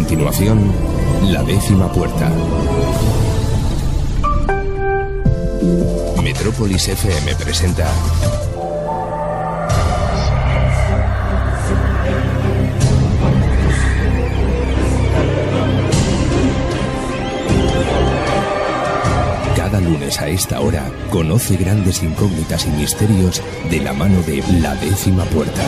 continuación, La Décima Puerta. Metrópolis FM presenta cada lunes a esta hora conoce grandes incógnitas y misterios de la mano de La Décima Puerta.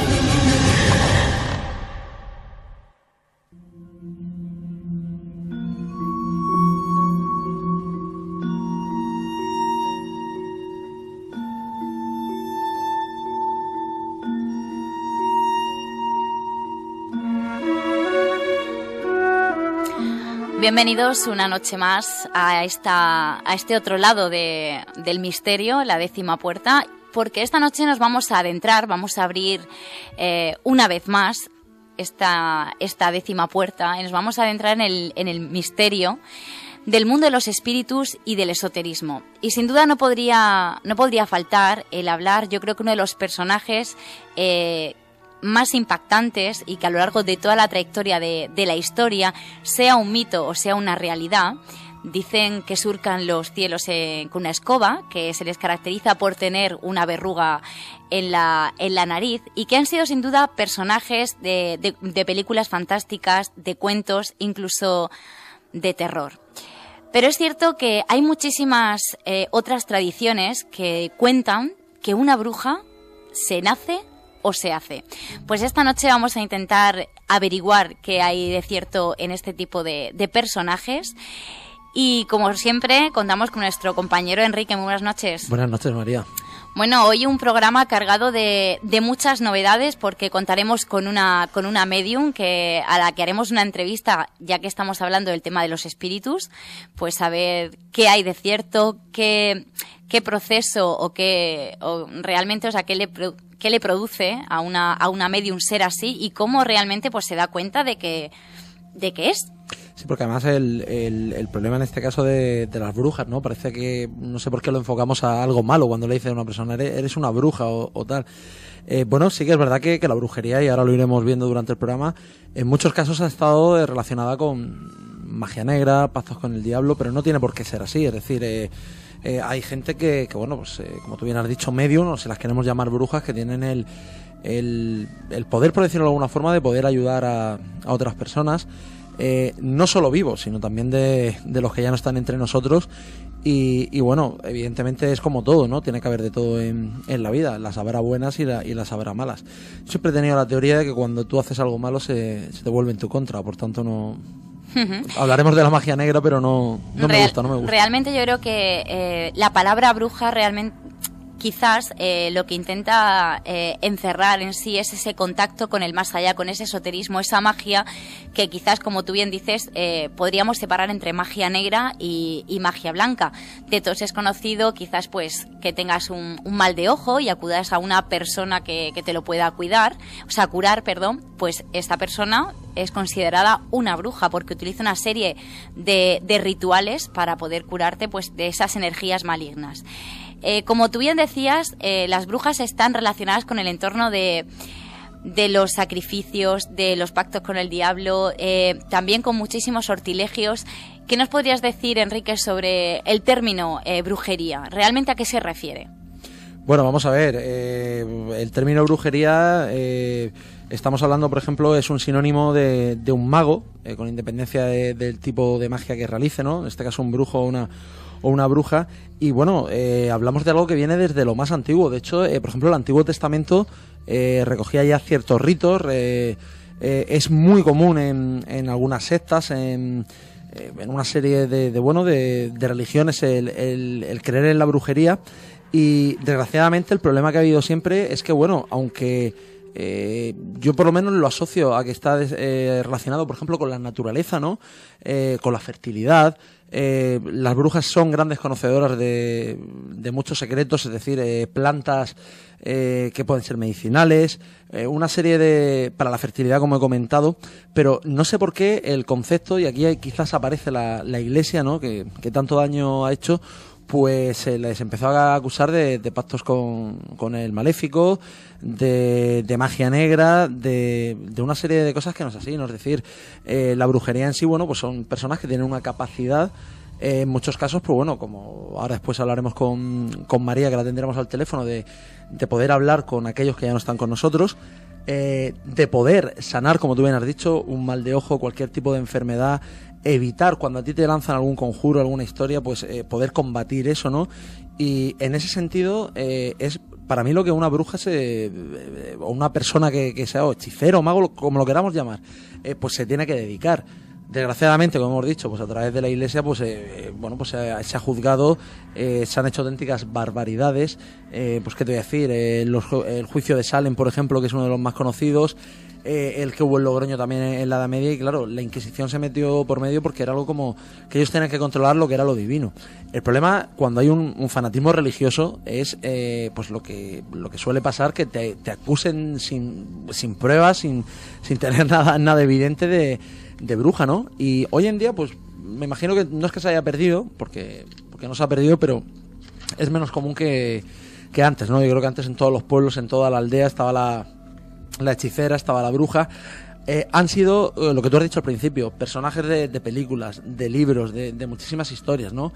Bienvenidos una noche más a este otro lado del misterio, La Décima Puerta, porque esta noche nos vamos a adentrar, vamos a abrir una vez más esta décima puerta y nos vamos a adentrar en el misterio del mundo de los espíritus y del esoterismo. Y sin duda no podría faltar el hablar, yo creo que uno de los personajes más impactantes y que a lo largo de toda la trayectoria de la historia, sea un mito o sea una realidad, dicen que surcan los cielos con una escoba, que se les caracteriza por tener una verruga en la nariz y que han sido sin duda personajes de películas fantásticas, de cuentos, incluso de terror. Pero es cierto que hay muchísimas otras tradiciones que cuentan que una bruja se nace o se hace. Pues esta noche vamos a intentar averiguar qué hay de cierto en este tipo de personajes. Y como siempre, contamos con nuestro compañero Enrique. Muy buenas noches. Buenas noches, María. Bueno, hoy un programa cargado de muchas novedades porque contaremos con una medium a la que haremos una entrevista, ya que estamos hablando del tema de los espíritus, pues a ver qué hay de cierto, qué proceso o realmente, o sea, qué le produce a una medium ser así y cómo realmente pues se da cuenta de que es. Sí, porque además el problema en este caso de las brujas, ¿no? Parece que, no sé por qué lo enfocamos a algo malo cuando le dice a una persona, eres una bruja o tal. Bueno, sí que es verdad que la brujería, y ahora lo iremos viendo durante el programa, en muchos casos ha estado relacionada con magia negra, pactos con el diablo, pero no tiene por qué ser así. Es decir, hay gente que bueno, pues como tú bien has dicho, medium, o se las queremos llamar brujas, que tienen el poder, por decirlo de alguna forma, de poder ayudar a otras personas. No solo vivos, sino también de los que ya no están entre nosotros y bueno, evidentemente es como todo, ¿no? Tiene que haber de todo en la vida, las habrá buenas y las habrá malas. Siempre he tenido la teoría de que cuando tú haces algo malo se te vuelve en tu contra, por tanto no... Hablaremos de la magia negra, pero no me gusta. Realmente yo creo que la palabra bruja realmente... Quizás lo que intenta encerrar en sí es ese contacto con el más allá, con ese esoterismo, esa magia que quizás, como tú bien dices, podríamos separar entre magia negra y magia blanca. De todos es conocido quizás pues que tengas un mal de ojo y acudas a una persona que te lo pueda curar, pues esta persona es considerada una bruja porque utiliza una serie de rituales para poder curarte pues de esas energías malignas. Como tú bien decías, las brujas están relacionadas con el entorno de los sacrificios, de los pactos con el diablo, también con muchísimos sortilegios. ¿Qué nos podrías decir, Enrique, sobre el término brujería? ¿Realmente a qué se refiere? Bueno, vamos a ver. El término brujería, estamos hablando, por ejemplo, es un sinónimo de un mago, con independencia del tipo de magia que realice, ¿no? En este caso, un brujo o una bruja. Y bueno, hablamos de algo que viene desde lo más antiguo. De hecho, por ejemplo, el Antiguo Testamento recogía ya ciertos ritos. Es muy común en algunas sectas, en una serie de religiones el creer en la brujería. Y desgraciadamente el problema que ha habido siempre es que, bueno, aunque yo por lo menos lo asocio a que está relacionado, por ejemplo, con la naturaleza, ¿no? Con la fertilidad. Las brujas son grandes conocedoras de muchos secretos, es decir, plantas que pueden ser medicinales, una serie para la fertilidad, como he comentado, pero no sé por qué el concepto, y aquí quizás aparece la Iglesia, ¿no? que tanto daño ha hecho, pues se les empezó a acusar de pactos con el maléfico, de magia negra, de una serie de cosas que no es así, ¿no? Es decir, la brujería en sí, bueno, pues son personas que tienen una capacidad, en muchos casos, pues bueno, como ahora después hablaremos con María, que la tendremos al teléfono, de poder hablar con aquellos que ya no están con nosotros, de poder sanar, como tú bien has dicho, un mal de ojo, cualquier tipo de enfermedad, evitar cuando a ti te lanzan algún conjuro, alguna historia, pues poder combatir eso, ¿no? Y en ese sentido es para mí lo que una bruja o una persona que sea o hechicero, mago, como lo queramos llamar, pues se tiene que dedicar. Desgraciadamente, como hemos dicho, pues a través de la Iglesia, pues bueno, pues se ha juzgado, se han hecho auténticas barbaridades. Pues qué te voy a decir, el juicio de Salem, por ejemplo, que es uno de los más conocidos, el que hubo en Logroño también en la Edad Media, y claro, la Inquisición se metió por medio porque era algo como que ellos tenían que controlar lo que era lo divino. El problema cuando hay un fanatismo religioso es pues lo que suele pasar, que te acusen sin pruebas, sin tener nada evidente de bruja, ¿no? Y hoy en día, pues me imagino que no es que se haya perdido, porque no se ha perdido, pero es menos común que antes, ¿no? Yo creo que antes en todos los pueblos, en toda la aldea, estaba la hechicera, estaba la bruja. Han sido, lo que tú has dicho al principio, personajes de películas, de libros, de muchísimas historias, ¿no?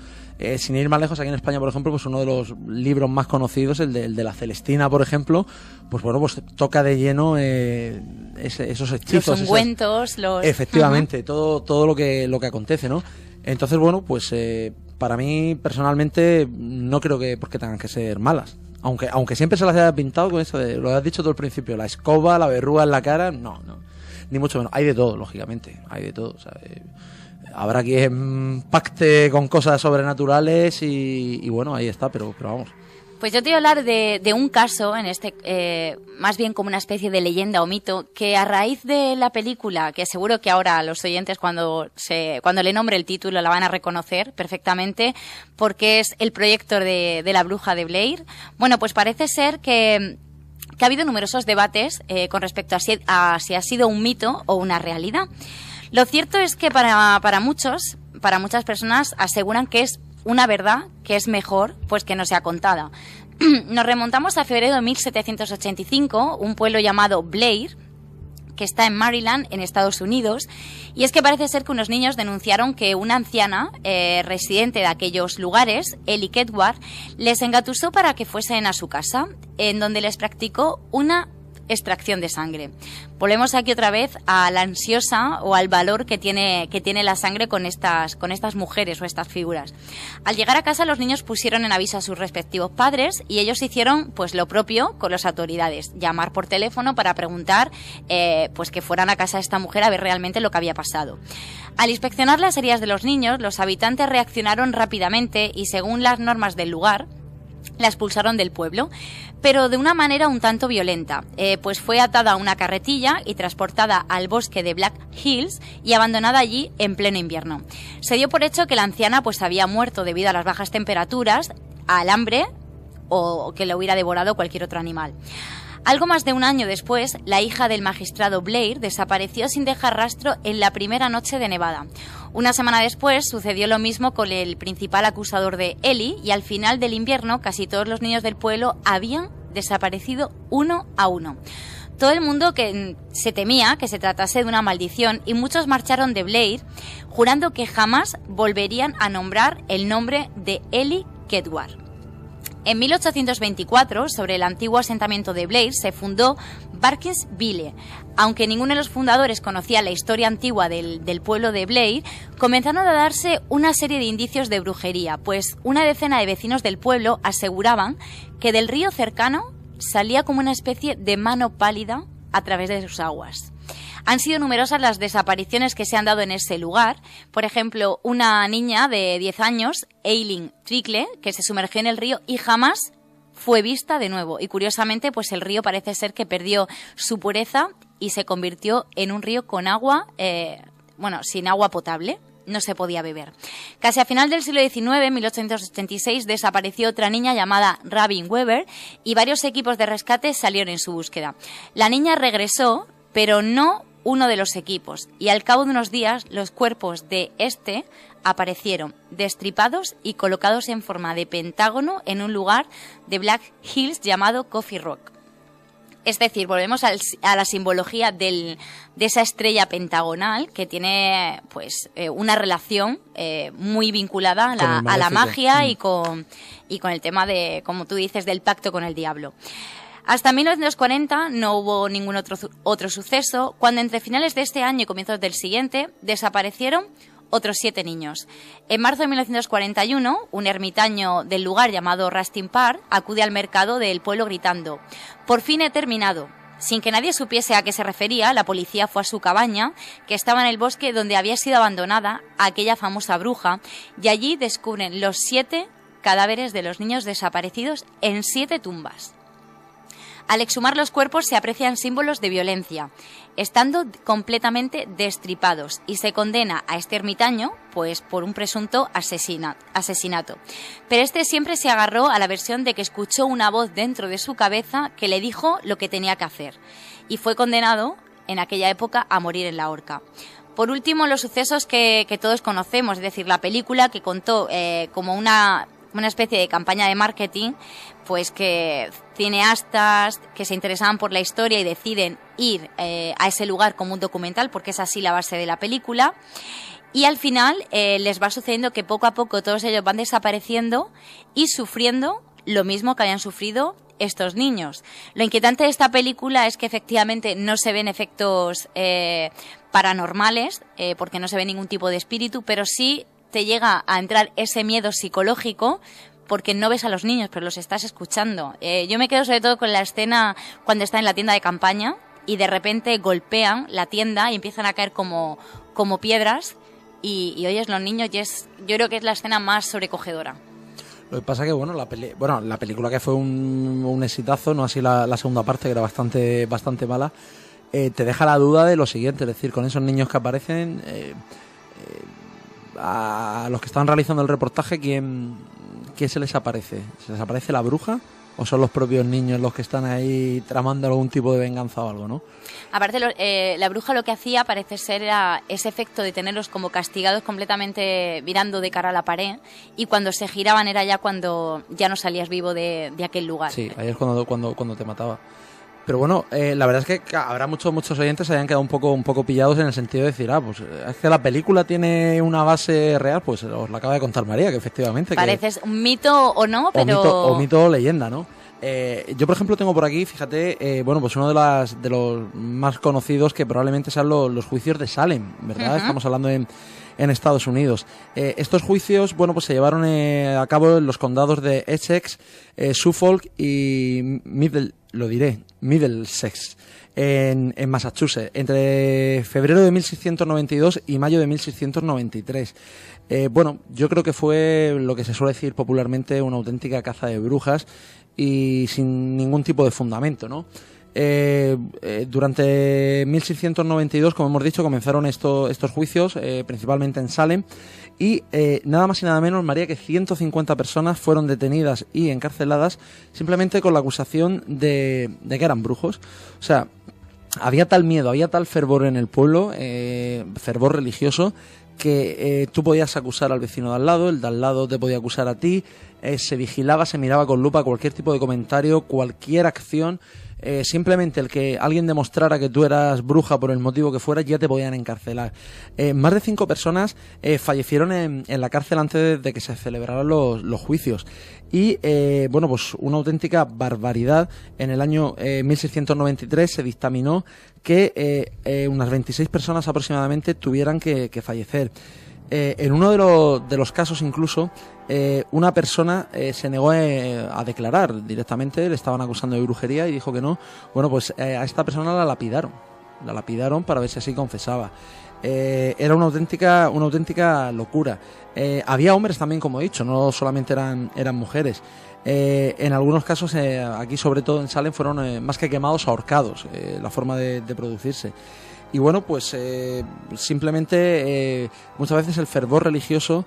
Sin ir más lejos, aquí en España, por ejemplo, pues uno de los libros más conocidos, el de la Celestina, por ejemplo, pues bueno, pues toca de lleno esos hechizos. Los ungüentos, Efectivamente, todo lo que acontece, ¿no? Entonces, bueno, pues para mí, personalmente, no creo que porque tengan que ser malas. Aunque siempre se las haya pintado con eso de, lo has dicho tú al principio, la escoba, la verruga en la cara, no, ni mucho menos. Hay de todo, lógicamente, hay de todo. O sea, habrá quien pacte con cosas sobrenaturales y bueno, ahí está, pero vamos. Pues yo te voy a hablar de un caso, más bien como una especie de leyenda o mito, que a raíz de la película, que seguro que ahora los oyentes cuando le nombre el título la van a reconocer perfectamente, porque es el proyecto de la bruja de Blair. Bueno, pues parece ser que ha habido numerosos debates con respecto a si ha sido un mito o una realidad. Lo cierto es que para muchas personas aseguran que es una verdad que es mejor pues que no sea contada. Nos remontamos a febrero de 1785, un pueblo llamado Blair, que está en Maryland, en Estados Unidos, y es que parece ser que unos niños denunciaron que una anciana residente de aquellos lugares, Ellie Kedward, les engatusó para que fuesen a su casa, en donde les practicó una extracción de sangre. Volvemos aquí otra vez a la ansiosa o al valor que tiene la sangre con estas mujeres o estas figuras. Al llegar a casa, los niños pusieron en aviso a sus respectivos padres y ellos hicieron pues lo propio con las autoridades, llamar por teléfono para preguntar pues que fueran a casa de esta mujer a ver realmente lo que había pasado. Al inspeccionar las heridas de los niños, los habitantes reaccionaron rápidamente y, según las normas del lugar, la expulsaron del pueblo, pero de una manera un tanto violenta, pues fue atada a una carretilla y transportada al bosque de Black Hills y abandonada allí en pleno invierno. Se dio por hecho que la anciana pues había muerto debido a las bajas temperaturas, al hambre o que la hubiera devorado cualquier otro animal. Algo más de un año después, la hija del magistrado Blair desapareció sin dejar rastro en la primera noche de nevada. Una semana después sucedió lo mismo con el principal acusador de Ellie y al final del invierno casi todos los niños del pueblo habían desaparecido uno a uno. Todo el mundo que se temía que se tratase de una maldición y muchos marcharon de Blair jurando que jamás volverían a nombrar el nombre de Ellie Kedward. En 1824, sobre el antiguo asentamiento de Blair, se fundó Barkinsville. Aunque ninguno de los fundadores conocía la historia antigua del pueblo de Blair, comenzaron a darse una serie de indicios de brujería, pues una decena de vecinos del pueblo aseguraban que del río cercano salía como una especie de mano pálida a través de sus aguas. Han sido numerosas las desapariciones que se han dado en ese lugar. Por ejemplo, una niña de 10 años, Eileen Trickle, que se sumergió en el río y jamás fue vista de nuevo. Y curiosamente, pues el río parece ser que perdió su pureza y se convirtió en un río con agua, sin agua potable. No se podía beber. Casi a final del siglo XIX, en 1886, desapareció otra niña llamada Robin Weber y varios equipos de rescate salieron en su búsqueda. La niña regresó, pero no uno de los equipos, y al cabo de unos días los cuerpos de este aparecieron destripados y colocados en forma de pentágono en un lugar de Black Hills llamado Coffee Rock. Es decir, volvemos a la simbología de esa estrella pentagonal que tiene pues una relación muy vinculada a la magia y con el tema de, como tú dices, del pacto con el diablo. Hasta 1940 no hubo ningún otro suceso, cuando entre finales de este año y comienzos del siguiente desaparecieron otros 7 niños. En marzo de 1941, un ermitaño del lugar llamado Rustin Park acude al mercado del pueblo gritando: «Por fin he terminado». Sin que nadie supiese a qué se refería, la policía fue a su cabaña, que estaba en el bosque donde había sido abandonada aquella famosa bruja, y allí descubren los 7 cadáveres de los niños desaparecidos en 7 tumbas. Al exhumar los cuerpos se aprecian símbolos de violencia, estando completamente destripados, y se condena a este ermitaño pues por un presunto asesinato. Pero este siempre se agarró a la versión de que escuchó una voz dentro de su cabeza que le dijo lo que tenía que hacer, y fue condenado en aquella época a morir en la horca. Por último, los sucesos que todos conocemos, es decir, la película que contó como una especie de campaña de marketing, pues que cineastas que se interesaban por la historia y deciden ir a ese lugar como un documental, porque es así la base de la película, y al final les va sucediendo que poco a poco todos ellos van desapareciendo y sufriendo lo mismo que habían sufrido estos niños. Lo inquietante de esta película es que efectivamente no se ven efectos paranormales, porque no se ve ningún tipo de espíritu, pero sí te llega a entrar ese miedo psicológico porque no ves a los niños, pero los estás escuchando. Yo me quedo sobre todo con la escena cuando está en la tienda de campaña y de repente golpean la tienda y empiezan a caer como piedras y oyes los niños, y yo creo que es la escena más sobrecogedora. Lo que pasa que la película, que fue un exitazo, no así la segunda parte, que era bastante mala, te deja la duda de lo siguiente, es decir, con esos niños que aparecen, a los que estaban realizando el reportaje, ¿quién se les aparece? ¿Se les aparece la bruja? ¿O son los propios niños los que están ahí tramando algún tipo de venganza o algo, no? Aparte, la bruja lo que hacía parece ser era ese efecto de tenerlos como castigados completamente mirando de cara a la pared, y cuando se giraban era ya cuando ya no salías vivo de aquel lugar. Sí, ahí es cuando te mataba. Pero bueno, la verdad es que habrá muchos oyentes que hayan quedado un poco pillados en el sentido de decir, pues es que la película tiene una base real, pues os la acaba de contar María, que efectivamente... Parece un mito o no, pero... O mito o leyenda, ¿no? Yo, por ejemplo, tengo por aquí, fíjate, pues uno de los más conocidos, que probablemente sean los juicios de Salem, ¿verdad? Uh-huh. Estamos hablando en Estados Unidos. Estos juicios, pues se llevaron a cabo en los condados de Essex, Suffolk y Middlesex, en Massachusetts, entre febrero de 1692 y mayo de 1693. Yo creo que fue lo que se suele decir popularmente una auténtica caza de brujas y sin ningún tipo de fundamento, ¿no? Durante 1692, como hemos dicho, comenzaron estos juicios, principalmente en Salem, y nada más y nada menos, María, que 150 personas fueron detenidas y encarceladas simplemente con la acusación de que eran brujos. O sea, había tal miedo, había tal fervor en el pueblo, fervor religioso, que tú podías acusar al vecino de al lado, el de al lado te podía acusar a ti, se vigilaba, se miraba con lupa cualquier tipo de comentario, cualquier acción. Simplemente el que alguien demostrara que tú eras bruja por el motivo que fuera, ya te podían encarcelar. Más de 5 personas fallecieron en la cárcel antes de que se celebraran los juicios. Y pues una auténtica barbaridad. En el año 1693 se dictaminó que unas 26 personas aproximadamente tuvieran que fallecer. En uno de los casos incluso, una persona se negó a declarar directamente, le estaban acusando de brujería y dijo que no. A esta persona la lapidaron para ver si así confesaba. Era una auténtica locura. Había hombres también, como he dicho, no solamente eran mujeres. En algunos casos, aquí sobre todo en Salem, fueron más que quemados, ahorcados, la forma de producirse. Y simplemente muchas veces el fervor religioso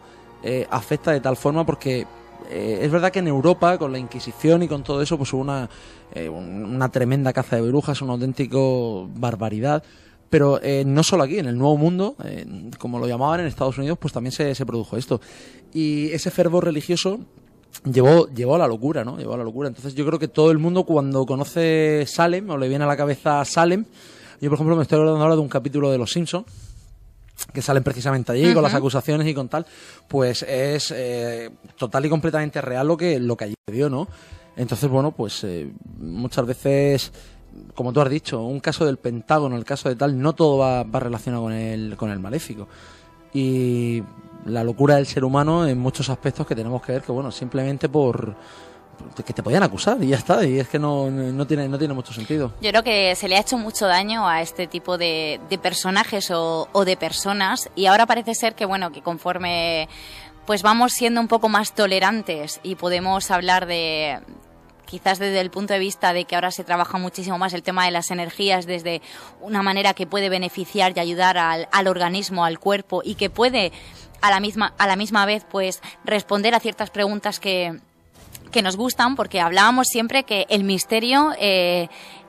afecta de tal forma, porque es verdad que en Europa, con la Inquisición y con todo eso, pues hubo una tremenda caza de brujas, una auténtica barbaridad. Pero no solo aquí, en el Nuevo Mundo, como lo llamaban en Estados Unidos, pues también se produjo esto. Y ese fervor religioso llevó a la locura, ¿no? Llevó a la locura. Entonces yo creo que todo el mundo, cuando conoce Salem, o le viene a la cabeza Salem, yo por ejemplo me estoy acordando ahora de un capítulo de Los Simpsons, que salen precisamente allí con las acusaciones y con tal, pues es total y completamente real lo que allí se dio, ¿no? Entonces, bueno, pues muchas veces, como tú has dicho, un caso del Pentágono, el caso de tal, no todo va relacionado con el maléfico. Y la locura del ser humano en muchos aspectos que tenemos que ver que, bueno, simplemente que te podían acusar y ya está, y es que no tiene mucho sentido. Yo creo que se le ha hecho mucho daño a este tipo de personajes o de personas, y ahora parece ser que, bueno, que conforme pues vamos siendo un poco más tolerantes y podemos hablar de, quizás desde el punto de vista de que ahora se trabaja muchísimo más el tema de las energías desde una manera que puede beneficiar y ayudar al organismo, al cuerpo, y que puede a la misma vez pues responder a ciertas preguntas que nos gustan, porque hablábamos siempre que el misterio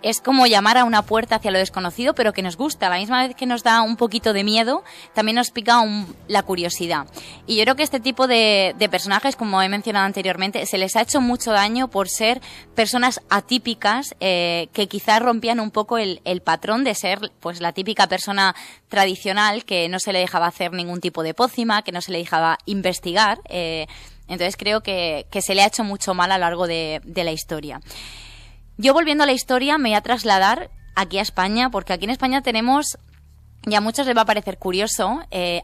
es como llamar a una puerta hacia lo desconocido, pero que nos gusta. A la misma vez que nos da un poquito de miedo, también nos pica la curiosidad. Y yo creo que este tipo de personajes, como he mencionado anteriormente, se les ha hecho mucho daño por ser personas atípicas, que quizás rompían un poco el patrón de ser pues la típica persona tradicional, que no se le dejaba hacer ningún tipo de pócima, que no se le dejaba investigar. Entonces creo que se le ha hecho mucho mal a lo largo de la historia. Yo, volviendo a la historia, me voy a trasladar aquí a España, porque aquí en España tenemos, y a muchos les va a parecer curioso,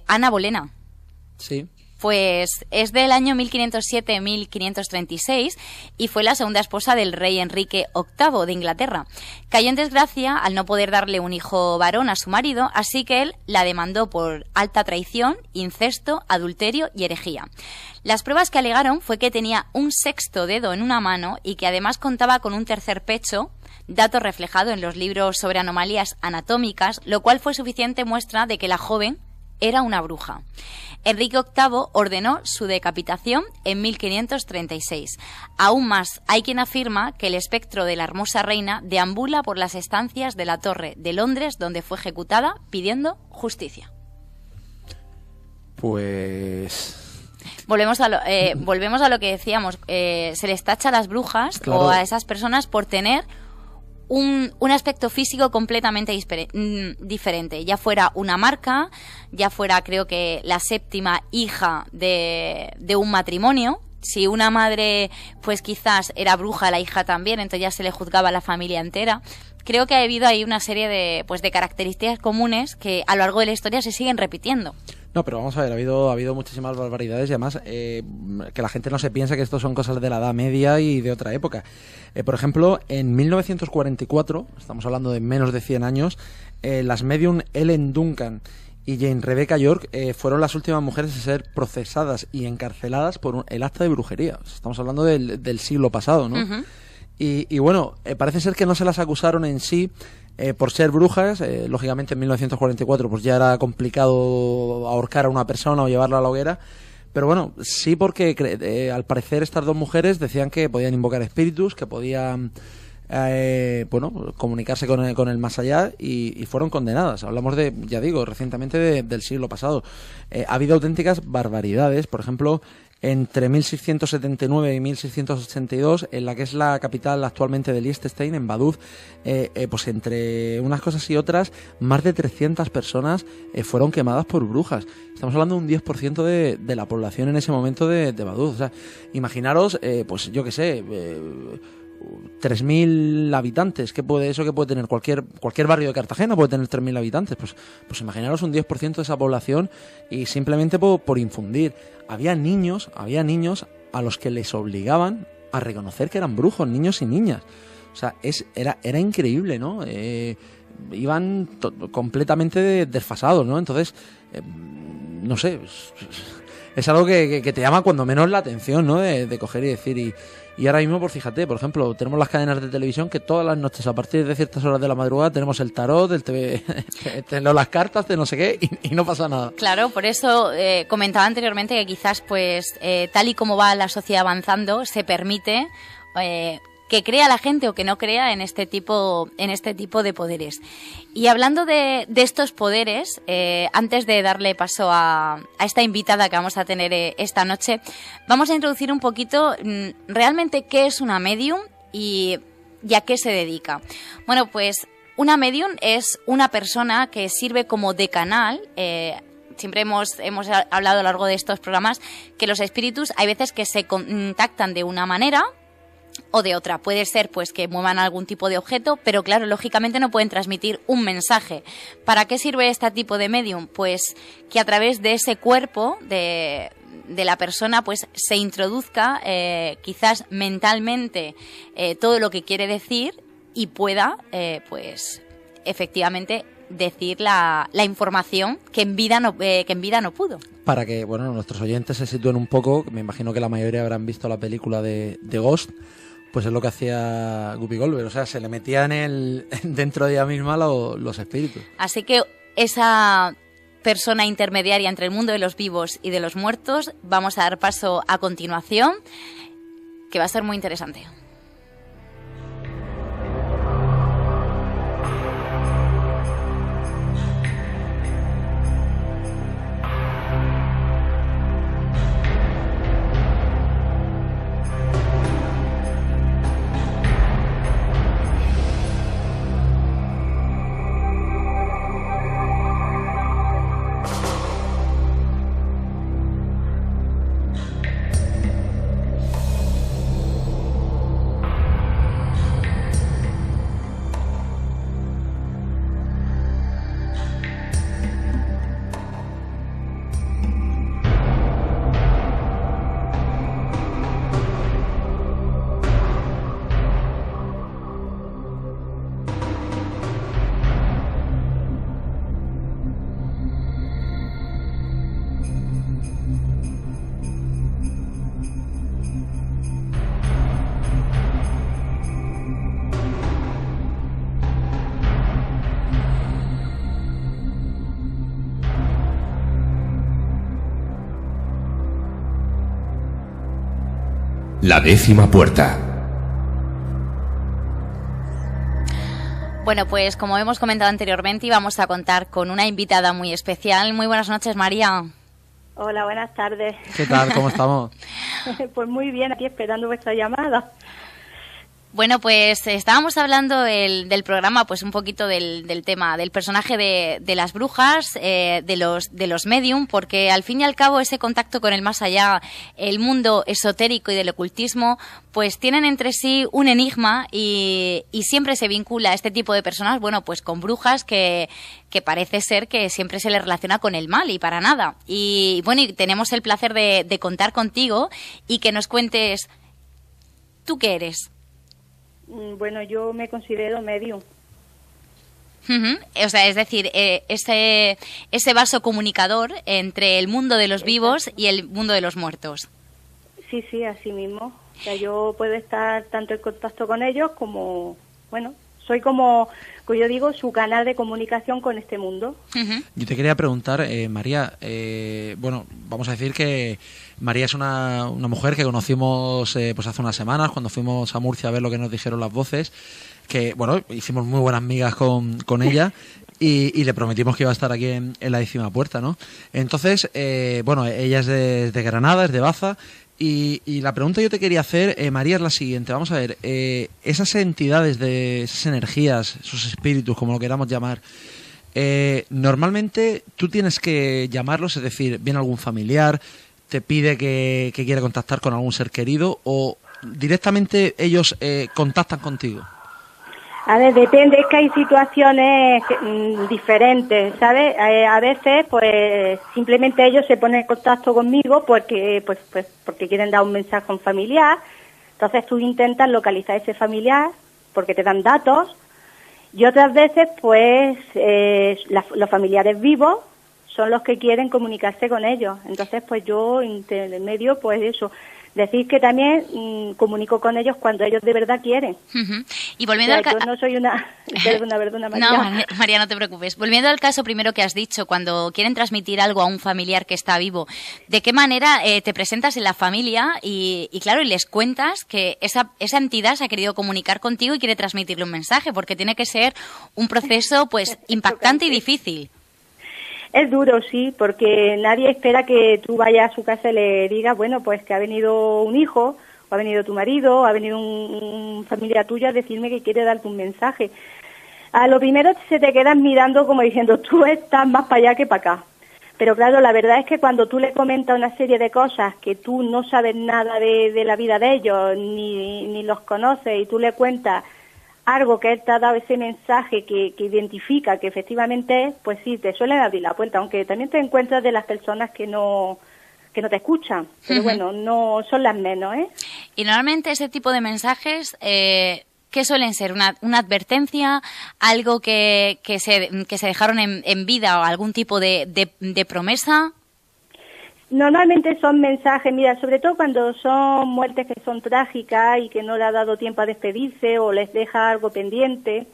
Ana Bolena. Sí. Pues es del año 1507-1536 y fue la segunda esposa del rey Enrique VIII de Inglaterra. Cayó en desgracia al no poder darle un hijo varón a su marido, así que él la demandó por alta traición, incesto, adulterio y herejía. Las pruebas que alegaron fue que tenía un sexto dedo en una mano y que además contaba con un tercer pecho, dato reflejado en los libros sobre anomalías anatómicas, lo cual fue suficiente muestra de que la joven era una bruja. Enrique VIII ordenó su decapitación en 1536. Aún más, hay quien afirma que el espectro de la hermosa reina deambula por las estancias de la Torre de Londres, donde fue ejecutada, pidiendo justicia. Pues volvemos a lo que decíamos. Se les tacha a las brujas, claro, o a esas personas por tener un aspecto físico completamente diferente, ya fuera una marca, ya fuera, creo que, la séptima hija de un matrimonio. Si una madre, pues quizás era bruja, la hija también, entonces ya se le juzgaba a la familia entera. Creo que ha habido ahí una serie de características comunes que a lo largo de la historia se siguen repitiendo. No, pero vamos a ver, ha habido muchísimas barbaridades y además que la gente no se piensa que esto son cosas de la Edad Media y de otra época. Por ejemplo, en 1944, estamos hablando de menos de 100 años, las medium Ellen Duncan y Jane Rebecca York fueron las últimas mujeres a ser procesadas y encarceladas por el acta de brujería. Estamos hablando del siglo pasado, ¿no? Uh-huh. Y bueno, parece ser que no se las acusaron en sí por ser brujas. Lógicamente en 1944 pues ya era complicado ahorcar a una persona o llevarla a la hoguera, pero bueno, sí, porque al parecer estas dos mujeres decían que podían invocar espíritus, que podían comunicarse con el más allá, y fueron condenadas. Hablamos de, ya digo, recientemente del siglo pasado. Ha habido auténticas barbaridades. Por ejemplo, entre 1679 y 1682, en la que es la capital actualmente de Liechtenstein, en Vaduz, pues entre unas cosas y otras, más de 300 personas fueron quemadas por brujas. Estamos hablando de un 10% de la población en ese momento de Vaduz. O sea, imaginaros, pues yo qué sé, 3.000 habitantes. ¿Qué puede tener cualquier barrio de Cartagena? Puede tener 3.000 habitantes. Pues imaginaros un 10% de esa población, y simplemente por infundir. Había niños a los que les obligaban a reconocer que eran brujos, niños y niñas. O sea, era increíble, ¿no? Iban completamente desfasados, ¿no? Entonces, no sé, es algo que te llama cuando menos la atención, ¿no? De coger y decir. Y ahora mismo, pues fíjate, por ejemplo, tenemos las cadenas de televisión que todas las noches, a partir de ciertas horas de la madrugada, tenemos el tarot, el TV, tenemos las cartas de no sé qué, y no pasa nada. Claro, por eso comentaba anteriormente que quizás, pues, tal y como va la sociedad avanzando, se permite que crea la gente o que no crea en este tipo de poderes. Y hablando de estos poderes, antes de darle paso a esta invitada que vamos a tener esta noche, vamos a introducir un poquito realmente qué es una medium y a qué se dedica. Bueno, pues una medium es una persona que sirve como de canal. Siempre hemos hablado a lo largo de estos programas que los espíritus hay veces que se contactan de una manera o de otra. Puede ser pues que muevan algún tipo de objeto, pero claro, lógicamente no pueden transmitir un mensaje. ¿Para qué sirve este tipo de medium? Pues que a través de ese cuerpo de la persona pues se introduzca quizás mentalmente todo lo que quiere decir y pueda pues efectivamente decir la información que en vida no pudo. Para que nuestros oyentes se sitúen un poco, me imagino que la mayoría habrán visto la película de Ghost, pues es lo que hacía Whoopi Goldberg, o sea, se le metía dentro de ella misma los espíritus. Así que esa persona intermediaria entre el mundo de los vivos y de los muertos, vamos a dar paso a continuación, que va a ser muy interesante. La 10ª puerta. Bueno, pues como hemos comentado anteriormente, vamos a contar con una invitada muy especial. Muy buenas noches, María. Hola, buenas tardes. ¿Qué tal? ¿Cómo estamos? Pues muy bien, aquí esperando vuestra llamada. Bueno, pues estábamos hablando del programa, pues un poquito del tema, del personaje de las brujas, de los medium, porque al fin y al cabo ese contacto con el más allá, el mundo esotérico y del ocultismo, pues tienen entre sí un enigma y siempre se vincula a este tipo de personas, bueno, pues con brujas que parece ser que siempre se les relaciona con el mal y para nada. Y bueno, y tenemos el placer de contar contigo y que nos cuentes, ¿tú qué eres? Bueno, yo me considero medium. O sea, es decir, ese vaso comunicador entre el mundo de los vivos y el mundo de los muertos. Sí, así mismo. O sea, yo puedo estar tanto en contacto con ellos como, bueno, soy como yo digo, su canal de comunicación con este mundo. Yo te quería preguntar, María, bueno, vamos a decir que María es una mujer que conocimos pues hace unas semanas cuando fuimos a Murcia a ver lo que nos dijeron las voces, que bueno, hicimos muy buenas migas con ella y le prometimos que iba a estar aquí en la 10ª puerta, ¿no? Entonces, bueno, ella es de Granada, es de Baza. Y la pregunta que yo te quería hacer, María, es la siguiente. Vamos a ver, esas entidades, esas energías, esos espíritus, como lo queramos llamar, normalmente tú tienes que llamarlos, es decir, viene algún familiar, te pide que quiera contactar con algún ser querido o directamente ellos contactan contigo. A ver, depende, es que hay situaciones diferentes, ¿sabes? A veces, pues, simplemente ellos se ponen en contacto conmigo porque quieren dar un mensaje a un familiar. Entonces tú intentas localizar a ese familiar porque te dan datos. Y otras veces, pues, los familiares vivos son los que quieren comunicarse con ellos. Entonces, pues yo, intermedio, pues eso. Decir que también comunico con ellos cuando ellos de verdad quieren. Y volviendo al yo no soy una... Perdona, María. No, María, no te preocupes. Volviendo al caso primero que has dicho, cuando quieren transmitir algo a un familiar que está vivo, ¿de qué manera te presentas en la familia y claro, y les cuentas que esa entidad se ha querido comunicar contigo y quiere transmitirle un mensaje? Porque tiene que ser un proceso pues impactante y difícil. Es duro, sí, porque nadie espera que tú vayas a su casa y le digas, bueno, pues que ha venido un hijo, o ha venido tu marido, o ha venido un familia tuya a decirme que quiere darte un mensaje. A lo primero se te quedan mirando como diciendo, tú estás más para allá que para acá. Pero claro, la verdad es que cuando tú le comentas una serie de cosas que tú no sabes nada de la vida de ellos, ni los conoces, y tú le cuentas algo que él te ha dado, ese mensaje que identifica que efectivamente es, pues sí, te suelen abrir la puerta, aunque también te encuentras de las personas que no te escuchan, pero bueno, no son las menos, ¿eh? Y normalmente ese tipo de mensajes, ¿qué suelen ser? ¿Una advertencia? ¿Algo que se dejaron en vida o algún tipo de promesa? Normalmente son mensajes, mira, sobre todo cuando son muertes que son trágicas y que no le ha dado tiempo a despedirse o les deja algo pendiente,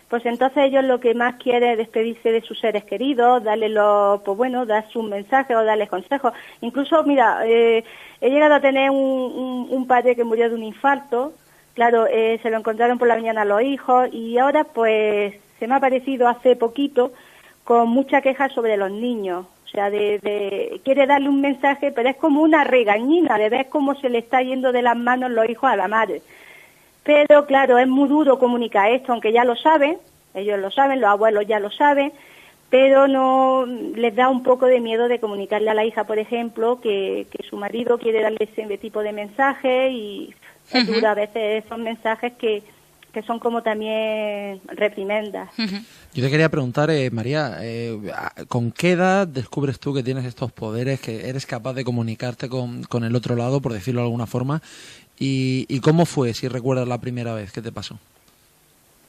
pues entonces ellos lo que más quieren es despedirse de sus seres queridos, darles dar sus mensajes o darles consejos. Incluso, mira, he llegado a tener un padre que murió de un infarto, claro, se lo encontraron por la mañana los hijos y ahora pues se me ha aparecido hace poquito con mucha queja sobre los niños. O sea, quiere darle un mensaje, pero es como una regañina de ver cómo se le está yendo de las manos los hijos a la madre. Pero claro, es muy duro comunicar esto, aunque ya lo saben, ellos lo saben, los abuelos ya lo saben, pero no les da un poco de miedo de comunicarle a la hija, por ejemplo, que su marido quiere darle ese tipo de mensaje y es duro a veces esos mensajes que son como también reprimendas. Yo te quería preguntar, María, ¿con qué edad descubres tú que tienes estos poderes, que eres capaz de comunicarte con el otro lado, por decirlo de alguna forma? ¿Y cómo fue, si recuerdas la primera vez que te pasó?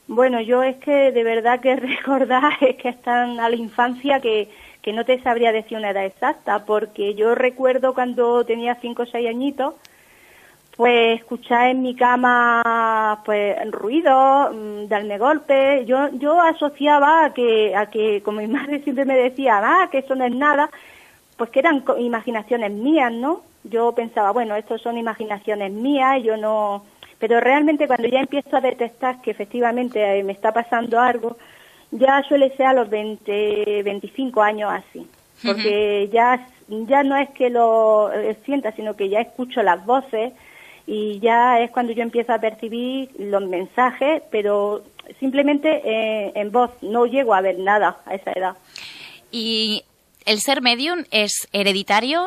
Bueno, yo es que de verdad que recordar es que están a la infancia que no te sabría decir una edad exacta, porque yo recuerdo cuando tenía 5 o 6 añitos, pues escuchar en mi cama pues ruido, darme golpes. Yo asociaba a que como mi madre siempre me decía, que eso no es nada, pues que eran imaginaciones mías, ¿no? Yo pensaba, bueno, esto son imaginaciones mías, yo no... Pero realmente cuando ya empiezo a detectar que efectivamente me está pasando algo, ya suele ser a los 25 años así, porque ya no es que lo sienta, sino que ya escucho las voces, y ya es cuando yo empiezo a percibir los mensajes, pero simplemente en voz, no llego a ver nada a esa edad. ¿Y el ser medium es hereditario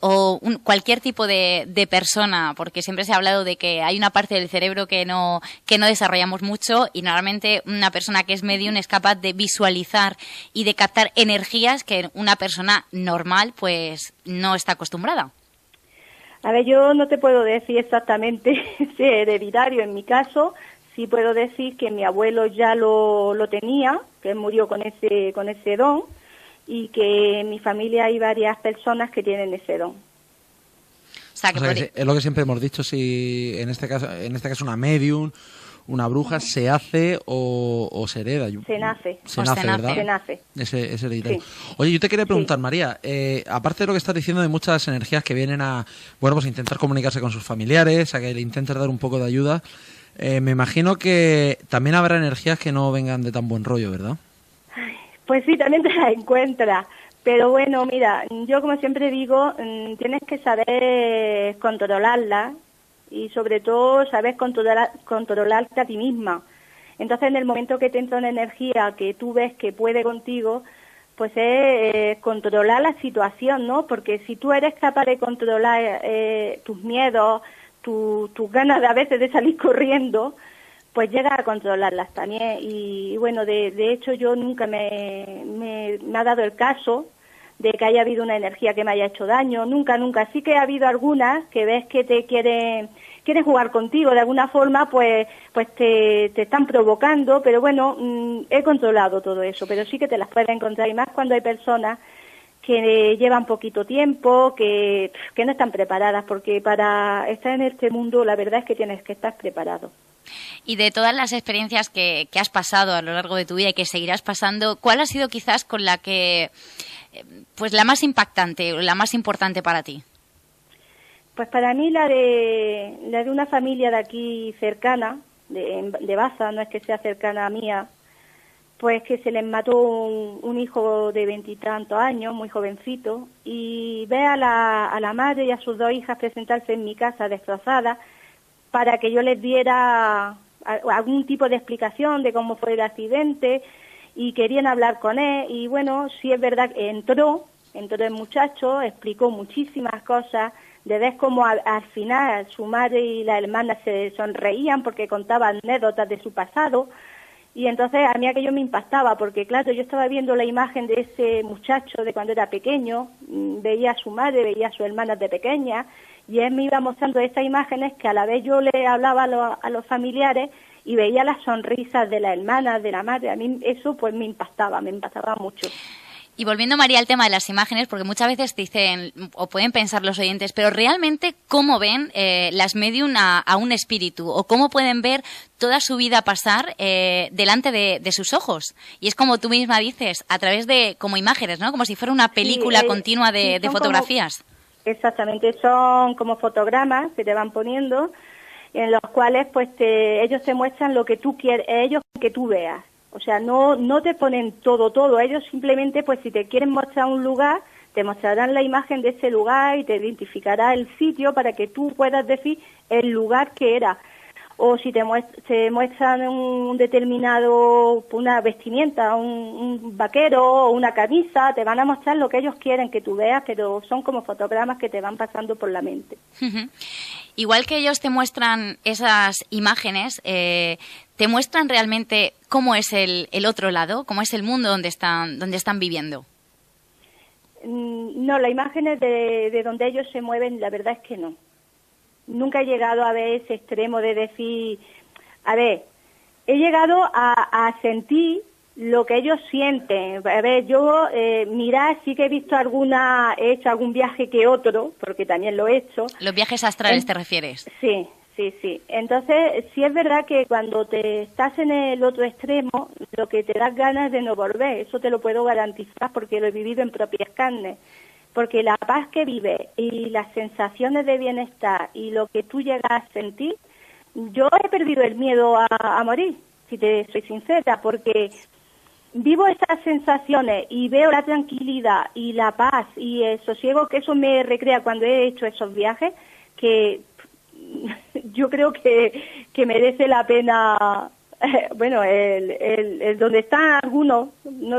o cualquier tipo de persona? Porque siempre se ha hablado de que hay una parte del cerebro que no desarrollamos mucho y normalmente una persona que es medium es capaz de visualizar y de captar energías que una persona normal pues no está acostumbrada. A ver, yo no te puedo decir exactamente si es hereditario. En mi caso, sí puedo decir que mi abuelo ya lo tenía, que él murió con ese don, y que en mi familia hay varias personas que tienen ese don. O sea, que es lo que siempre hemos dicho, si en este caso una medium, una bruja, se hace o se hereda. Se nace. Se nace, ¿verdad? Se nace. Es hereditario. Sí. Oye, yo te quería preguntar, María, aparte de lo que estás diciendo de muchas energías que vienen a, bueno, pues intentar comunicarse con sus familiares, a que le intentes dar un poco de ayuda, me imagino que también habrá energías que no vengan de tan buen rollo, ¿verdad? Pues sí, también te las encuentras. Pero bueno, mira, yo como siempre digo, tienes que saber controlarlas y sobre todo saber controlarte a ti misma. Entonces, en el momento que te entra una energía que tú ves que puede contigo, pues es controlar la situación, ¿no? Porque si tú eres capaz de controlar tus miedos, tus ganas de a veces de salir corriendo, pues llegas a controlarlas también. Y bueno, de hecho yo nunca me ha dado el caso de que haya habido una energía que me haya hecho daño, nunca. Sí que ha habido algunas que ves que te quieren jugar contigo de alguna forma, pues te están provocando, pero bueno, he controlado todo eso, pero sí que te las puedes encontrar, y más cuando hay personas que llevan poquito tiempo, que no están preparadas, porque para estar en este mundo la verdad es que tienes que estar preparado. Y de todas las experiencias que has pasado a lo largo de tu vida y que seguirás pasando, ¿cuál ha sido quizás con la que, pues la más impactante o la más importante para ti? Pues para mí la de una familia de aquí cercana, de Baza, no es que sea cercana a mía, pues que se les mató un hijo de 20 y tantos años, muy jovencito, y ve a la madre y a sus 2 hijas presentarse en mi casa destrozadas para que yo les diera algún tipo de explicación de cómo fue el accidente, y querían hablar con él, y bueno, sí es verdad que entró el muchacho, explicó muchísimas cosas, de ver cómo al final su madre y la hermana se sonreían porque contaban anécdotas de su pasado. Y entonces a mí aquello me impactaba, porque claro, yo estaba viendo la imagen de ese muchacho de cuando era pequeño, veía a su madre, veía a sus hermanas de pequeña, y él me iba mostrando estas imágenes que a la vez yo le hablaba a los familiares y veía las sonrisas de las hermanas, de la madre. A mí eso pues me impactaba mucho. Y volviendo, María, al tema de las imágenes, porque muchas veces dicen, o pueden pensar los oyentes, pero realmente, ¿cómo ven las medium a un espíritu? ¿O cómo pueden ver toda su vida pasar delante de sus ojos? Y es como tú misma dices, a través de como imágenes, ¿no? Como si fuera una película continua de fotografías. Exactamente, son como fotogramas que te van poniendo, en los cuales pues ellos te muestran lo que tú quieres, ellos que tú veas. O sea, no te ponen todo. Ellos simplemente, pues si te quieren mostrar un lugar, te mostrarán la imagen de ese lugar y te identificará el sitio para que tú puedas decir el lugar que era. O si te muestran un determinado, una vestimenta, un vaquero o una camisa, te van a mostrar lo que ellos quieren que tú veas, pero son como fotogramas que te van pasando por la mente. Igual que ellos te muestran esas imágenes, te muestran realmente cómo es el otro lado, cómo es el mundo donde están viviendo. No, las imágenes de donde ellos se mueven, la verdad es que no. Nunca he llegado a ver ese extremo de decir, a ver, he llegado a sentir lo que ellos sienten. A ver, yo, mira, sí que he visto he hecho algún viaje que otro, porque también lo he hecho. ¿Los viajes astrales te refieres? Sí. Entonces, sí es verdad que cuando te estás en el otro extremo, lo que te das ganas es de no volver. Eso te lo puedo garantizar porque lo he vivido en propias carnes. Porque la paz que vives y las sensaciones de bienestar y lo que tú llegas a sentir, yo he perdido el miedo a morir, si te soy sincera, porque vivo esas sensaciones y veo la tranquilidad y la paz y el sosiego que eso me recrea cuando he hecho esos viajes, que yo creo que merece la pena. Bueno, el donde están algunos,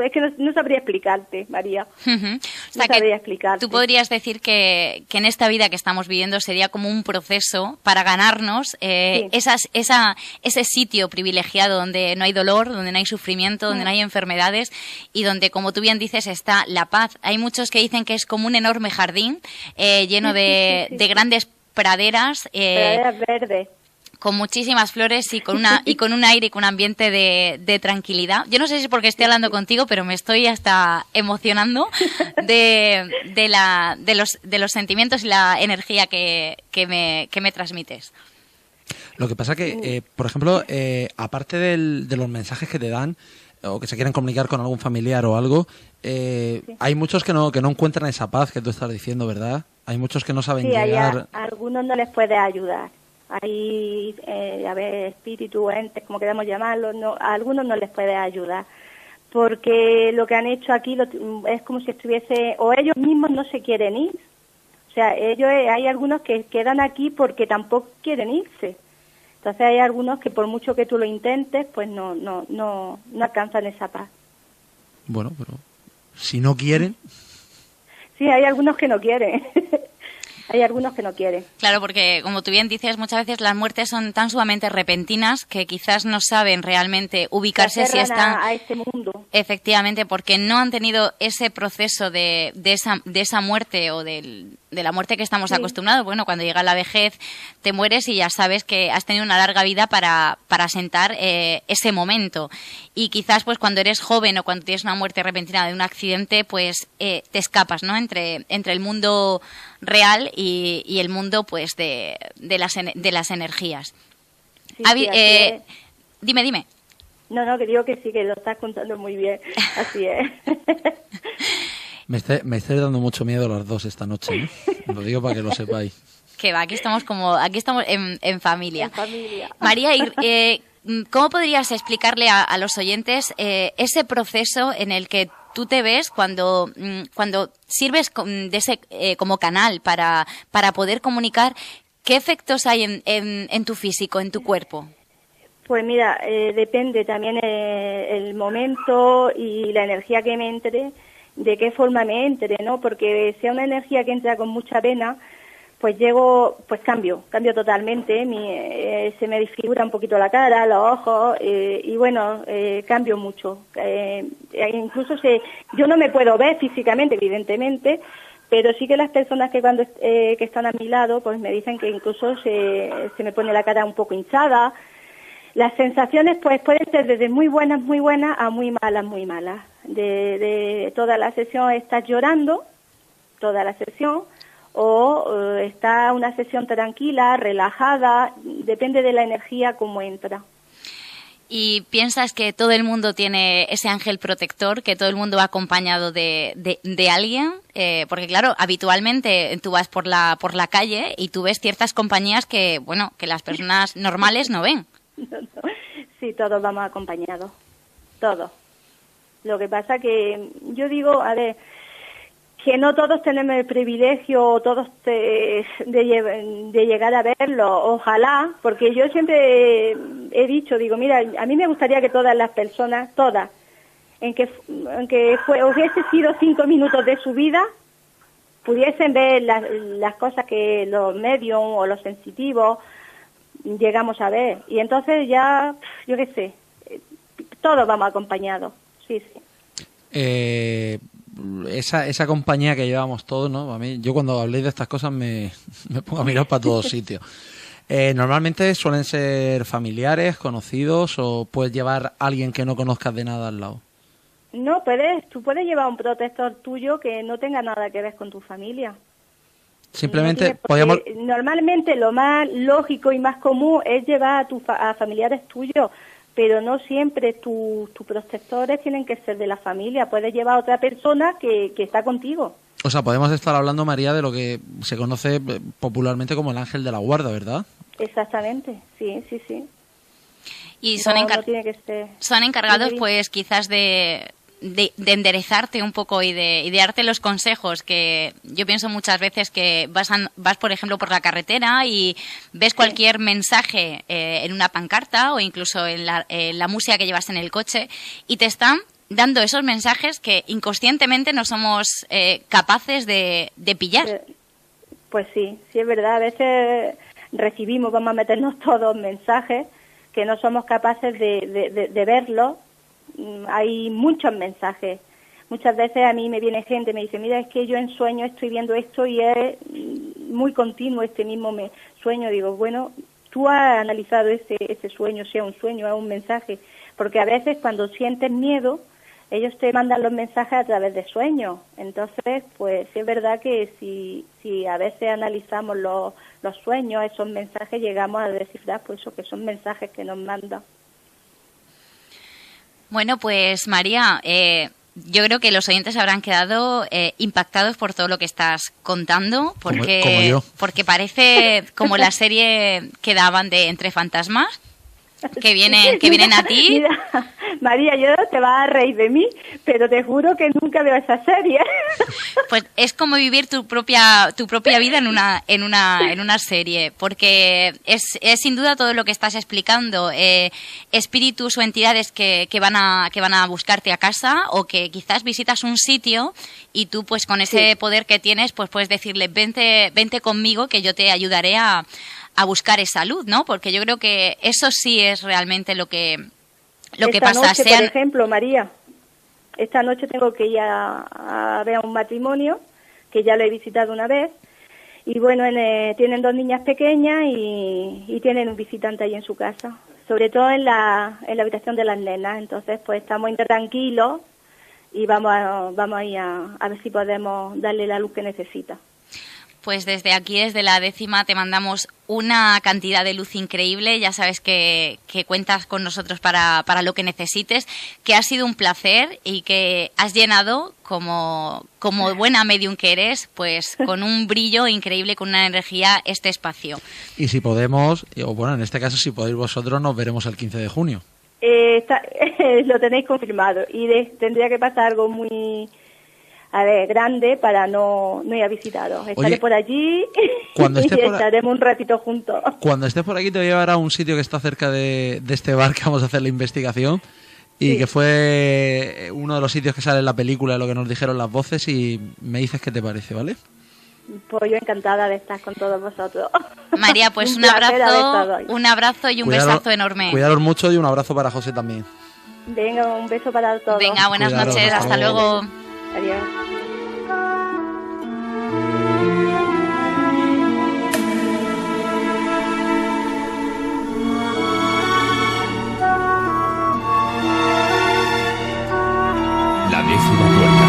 es que no sabría explicarte, María. O sea, no sabría explicarte. Tú podrías decir que en esta vida que estamos viviendo sería como un proceso para ganarnos sí. ese sitio privilegiado donde no hay dolor, donde no hay sufrimiento, donde no hay enfermedades y donde, como tú bien dices, está la paz. Hay muchos que dicen que es como un enorme jardín lleno de grandes praderas. Praderas verdes. Con muchísimas flores y con un aire y con un ambiente de tranquilidad. Yo no sé si es porque estoy hablando contigo, pero me estoy hasta emocionando de los sentimientos y la energía que me transmites. Lo que pasa que, por ejemplo, aparte de los mensajes que te dan o que se quieren comunicar con algún familiar o algo, sí. Hay muchos que no encuentran esa paz que tú estás diciendo, ¿verdad? Hay muchos que no saben llegar. A algunos no les puede ayudar. Hay, espíritus, entes, como queramos llamarlos, a algunos no les puede ayudar, porque lo que han hecho aquí es como si estuviese, o ellos mismos no se quieren ir, o sea, hay algunos que quedan aquí porque tampoco quieren irse, entonces hay algunos que por mucho que tú lo intentes, pues no alcanzan esa paz. Bueno, pero si no quieren... Sí, hay algunos que no quieren. Hay algunos que no quieren. Claro, porque como tú bien dices, muchas veces las muertes son tan sumamente repentinas que quizás no saben realmente ubicarse si están a este mundo. Efectivamente, porque no han tenido ese proceso de esa muerte o de la muerte que estamos acostumbrados. Bueno, cuando llega la vejez te mueres y ya sabes que has tenido una larga vida para sentar ese momento. Y quizás pues cuando eres joven o cuando tienes una muerte repentina de un accidente, pues te escapas, ¿no? Entre el mundo real y el mundo pues de las energías. Sí, Dime. No, que digo que sí, que lo estás contando muy bien. Así es. Me estáis dando mucho miedo los dos esta noche, ¿no? Lo digo para que lo sepáis. Que va, aquí estamos en familia. En familia. María, ¿cómo podrías explicarle a los oyentes ese proceso en el que tú te ves cuando sirves como canal para poder comunicar? ¿Qué efectos hay en tu físico, en tu cuerpo? Pues mira, depende también el momento y la energía que me entre, de qué forma me entre, ¿no? Porque si es una energía que entra con mucha pena, pues cambio totalmente, se me desfigura un poquito la cara, los ojos, y bueno, cambio mucho. Incluso yo no me puedo ver físicamente, evidentemente, pero sí que las personas que que están a mi lado, pues me dicen que incluso se me pone la cara un poco hinchada. Las sensaciones pues pueden ser desde muy buenas a muy malas. De toda la sesión estás llorando, toda la sesión, o está una sesión tranquila, relajada, depende de la energía como entra. ¿Y piensas que todo el mundo tiene ese ángel protector, que todo el mundo va acompañado de alguien? Porque claro, habitualmente tú vas por la calle y tú ves ciertas compañías que las personas normales no ven. Sí, todos vamos acompañados, todos. Lo que pasa que yo digo, a ver, que no todos tenemos el privilegio, todos de llegar a verlo, ojalá, porque yo siempre he dicho, digo, mira, a mí me gustaría que todas las personas, todas, aunque hubiese sido 5 minutos de su vida, pudiesen ver las cosas que los medios o los sensitivos llegamos a ver. Y entonces ya, yo qué sé, todos vamos acompañados, sí. Esa compañía que llevamos todos, ¿no? A mí, yo cuando habléis de estas cosas me pongo a mirar para todos sitios. Normalmente suelen ser familiares, conocidos, o puedes llevar a alguien que no conozcas de nada al lado. No, tú puedes llevar un protector tuyo que no tenga nada que ver con tu familia. Simplemente Normalmente lo más lógico y más común es llevar a familiares tuyos, pero no siempre tus protectores tienen que ser de la familia. Puedes llevar a otra persona que está contigo. O sea, podemos estar hablando, María, de lo que se conoce popularmente como el ángel de la guarda, ¿verdad? Exactamente, sí. Y no tiene que ser. Son encargados, pues, quizás de enderezarte un poco y de darte los consejos, que yo pienso muchas veces que vas por ejemplo por la carretera y ves cualquier mensaje en una pancarta o incluso en la música que llevas en el coche y te están dando esos mensajes que inconscientemente no somos capaces de pillar. Pues sí, es verdad, a veces vamos a meternos todos mensajes que no somos capaces de verlos. Hay muchos mensajes. Muchas veces a mí me viene gente, me dice, mira, es que yo en sueño estoy viendo esto y es muy continuo este mismo sueño. Digo, bueno, tú has analizado ese sueño, sea un sueño, es un mensaje. Porque a veces cuando sientes miedo, ellos te mandan los mensajes a través de sueños. Entonces, pues sí es verdad que si a veces analizamos los sueños, esos mensajes, llegamos a descifrar pues eso, que son mensajes que nos mandan. Bueno, pues María, yo creo que los oyentes habrán quedado impactados por todo lo que estás contando, porque, como yo. Porque parece como la serie que daban de Entre Fantasmas. que vienen a ti. Mira, María, yo te vas a reír de mí, pero te juro que nunca veo esa serie. Pues es como vivir tu propia vida en una serie, porque es sin duda todo lo que estás explicando, espíritus o entidades que van a buscarte a casa, o que quizás visitas un sitio y tú pues con ese poder que tienes pues puedes decirle vente conmigo que yo te ayudaré a buscar esa luz, ¿no? Porque yo creo que eso sí es realmente lo que pasa. Noche, por ejemplo, María, esta noche tengo que ir a ver a un matrimonio que ya lo he visitado una vez, y bueno, tienen 2 niñas pequeñas y tienen un visitante ahí en su casa, sobre todo en la habitación de las nenas. Entonces pues estamos intranquilos y vamos a ir a ver si podemos darle la luz que necesita. Pues desde aquí, desde la 10ª, te mandamos una cantidad de luz increíble. Ya sabes que cuentas con nosotros para lo que necesites, que ha sido un placer y que has llenado, como buena medium que eres, pues con un brillo increíble, con una energía, este espacio. Y si podemos, o bueno, en este caso, si podéis vosotros, nos veremos el 15 de junio. Lo tenéis confirmado, y tendría que pasar algo muy... grande para no ir a visitaros. Estaré por allí y estaremos un ratito juntos. Cuando estés por aquí te voy a llevar a un sitio que está cerca de este bar que vamos a hacer la investigación, y que fue uno de los sitios que sale en la película, lo que nos dijeron las voces, y me dices qué te parece, ¿vale? Pues yo encantada de estar con todos vosotros. María, pues un abrazo y un besazo enorme. Cuidaros mucho, y un abrazo para José también. Venga, un beso para todos. Venga, buenas noches, hasta luego. Adiós. La 10ª puerta.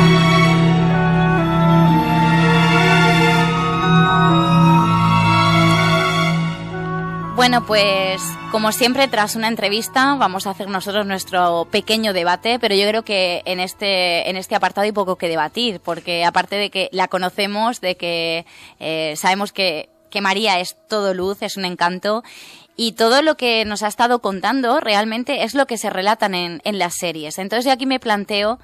Bueno, pues como siempre, tras una entrevista vamos a hacer nosotros nuestro pequeño debate, pero yo creo que en este apartado hay poco que debatir, porque aparte de que la conocemos, de que sabemos que María es todo luz, es un encanto, y todo lo que nos ha estado contando realmente es lo que se relatan en las series. Entonces yo aquí me planteo,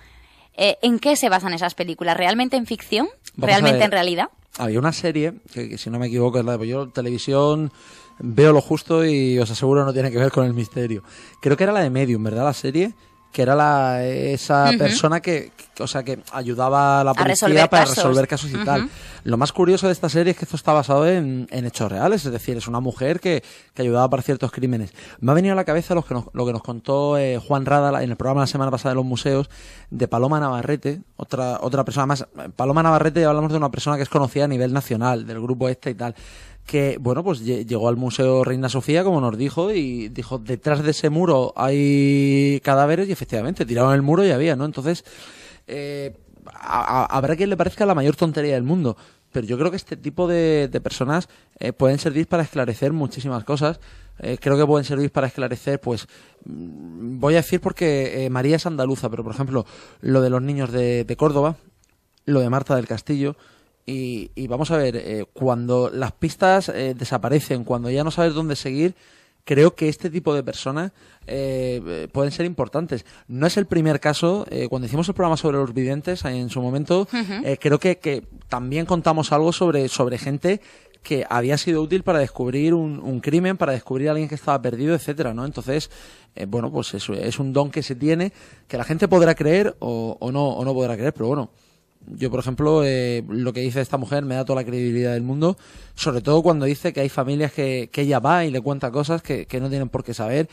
¿en qué se basan esas películas? ¿Realmente en ficción? ¿Realmente en realidad? Había una serie, que si no me equivoco es la de yo, televisión... Veo lo justo y os aseguro no tiene que ver con el misterio. Creo que era la de Medium, ¿verdad? La serie, que era esa persona que ayudaba a la policía para resolver casos y tal. Lo más curioso de esta serie es que esto está basado en hechos reales, es decir, es una mujer que ayudaba para ciertos crímenes. Me ha venido a la cabeza lo que nos contó Juan Rada en el programa la semana pasada de los museos, de Paloma Navarrete, otra persona más. Paloma Navarrete, hablamos de una persona que es conocida a nivel nacional, del grupo y tal, que, bueno, pues llegó al Museo Reina Sofía, como nos dijo, y dijo, detrás de ese muro hay cadáveres, y efectivamente, tiraron el muro y había, ¿no? Entonces, habrá quien le parezca la mayor tontería del mundo, pero yo creo que este tipo de personas pueden servir para esclarecer muchísimas cosas. Creo que pueden servir para esclarecer, pues, voy a decir porque María es andaluza, pero, por ejemplo, lo de los niños de Córdoba, lo de Marta del Castillo. Y vamos a ver, cuando las pistas desaparecen, cuando ya no sabes dónde seguir, creo que este tipo de personas pueden ser importantes. No es el primer caso. Cuando hicimos el programa sobre los videntes en su momento, creo que también contamos algo sobre gente que había sido útil para descubrir un crimen, para descubrir a alguien que estaba perdido, etcétera, ¿no? Entonces, bueno, pues eso es un don que se tiene, que la gente podrá creer o no podrá creer, pero bueno. Yo, por ejemplo, lo que dice esta mujer me da toda la credibilidad del mundo, sobre todo cuando dice que hay familias que ella va y le cuenta cosas que no tienen por qué saber.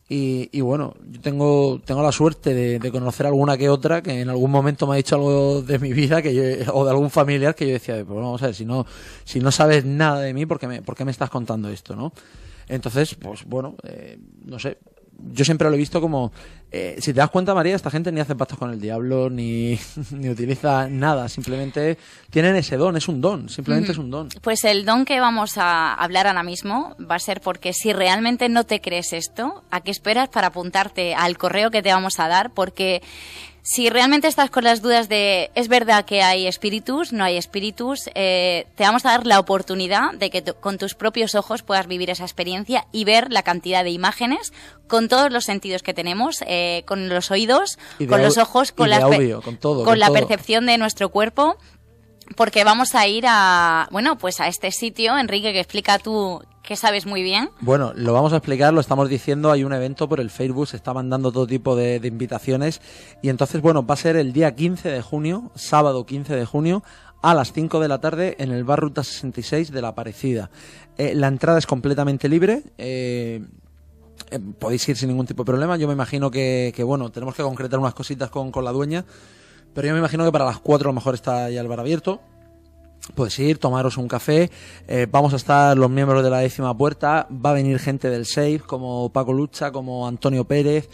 Y bueno, yo tengo la suerte de conocer alguna que otra que en algún momento me ha dicho algo de mi vida o de algún familiar que yo decía, pues vamos a ver, si no sabes nada de mí, ¿por qué me estás contando esto, no? Entonces, pues bueno, no sé. Yo siempre lo he visto como, si te das cuenta, María, esta gente ni hace pactos con el diablo, ni utiliza nada, simplemente tienen ese don, es un don, simplemente es un don. Pues el don que vamos a hablar ahora mismo va a ser porque si realmente no te crees esto, ¿a qué esperas para apuntarte al correo que te vamos a dar? Porque Si realmente estás con las dudas de ¿es verdad que hay espíritus? ¿No hay espíritus? Te vamos a dar la oportunidad de que con tus propios ojos puedas vivir esa experiencia y ver la cantidad de imágenes con todos los sentidos que tenemos, con los oídos, con los ojos, con la percepción de nuestro cuerpo, porque vamos a ir a este sitio, Enrique, que explica tú, que sabes muy bien. Bueno, lo vamos a explicar, lo estamos diciendo, hay un evento por el Facebook, se está mandando todo tipo de invitaciones y entonces, bueno, va a ser el día 15 de junio, sábado 15 de junio, a las 5 de la tarde en el bar Ruta 66 de La Aparecida. La entrada es completamente libre, podéis ir sin ningún tipo de problema. Yo me imagino que bueno, tenemos que concretar unas cositas con la dueña, pero yo me imagino que para las 4 a lo mejor está ya el bar abierto. Podéis ir, tomaros un café, vamos a estar los miembros de la 10ª Puerta, va a venir gente del SAFE como Paco Lucha, como Antonio Pérez,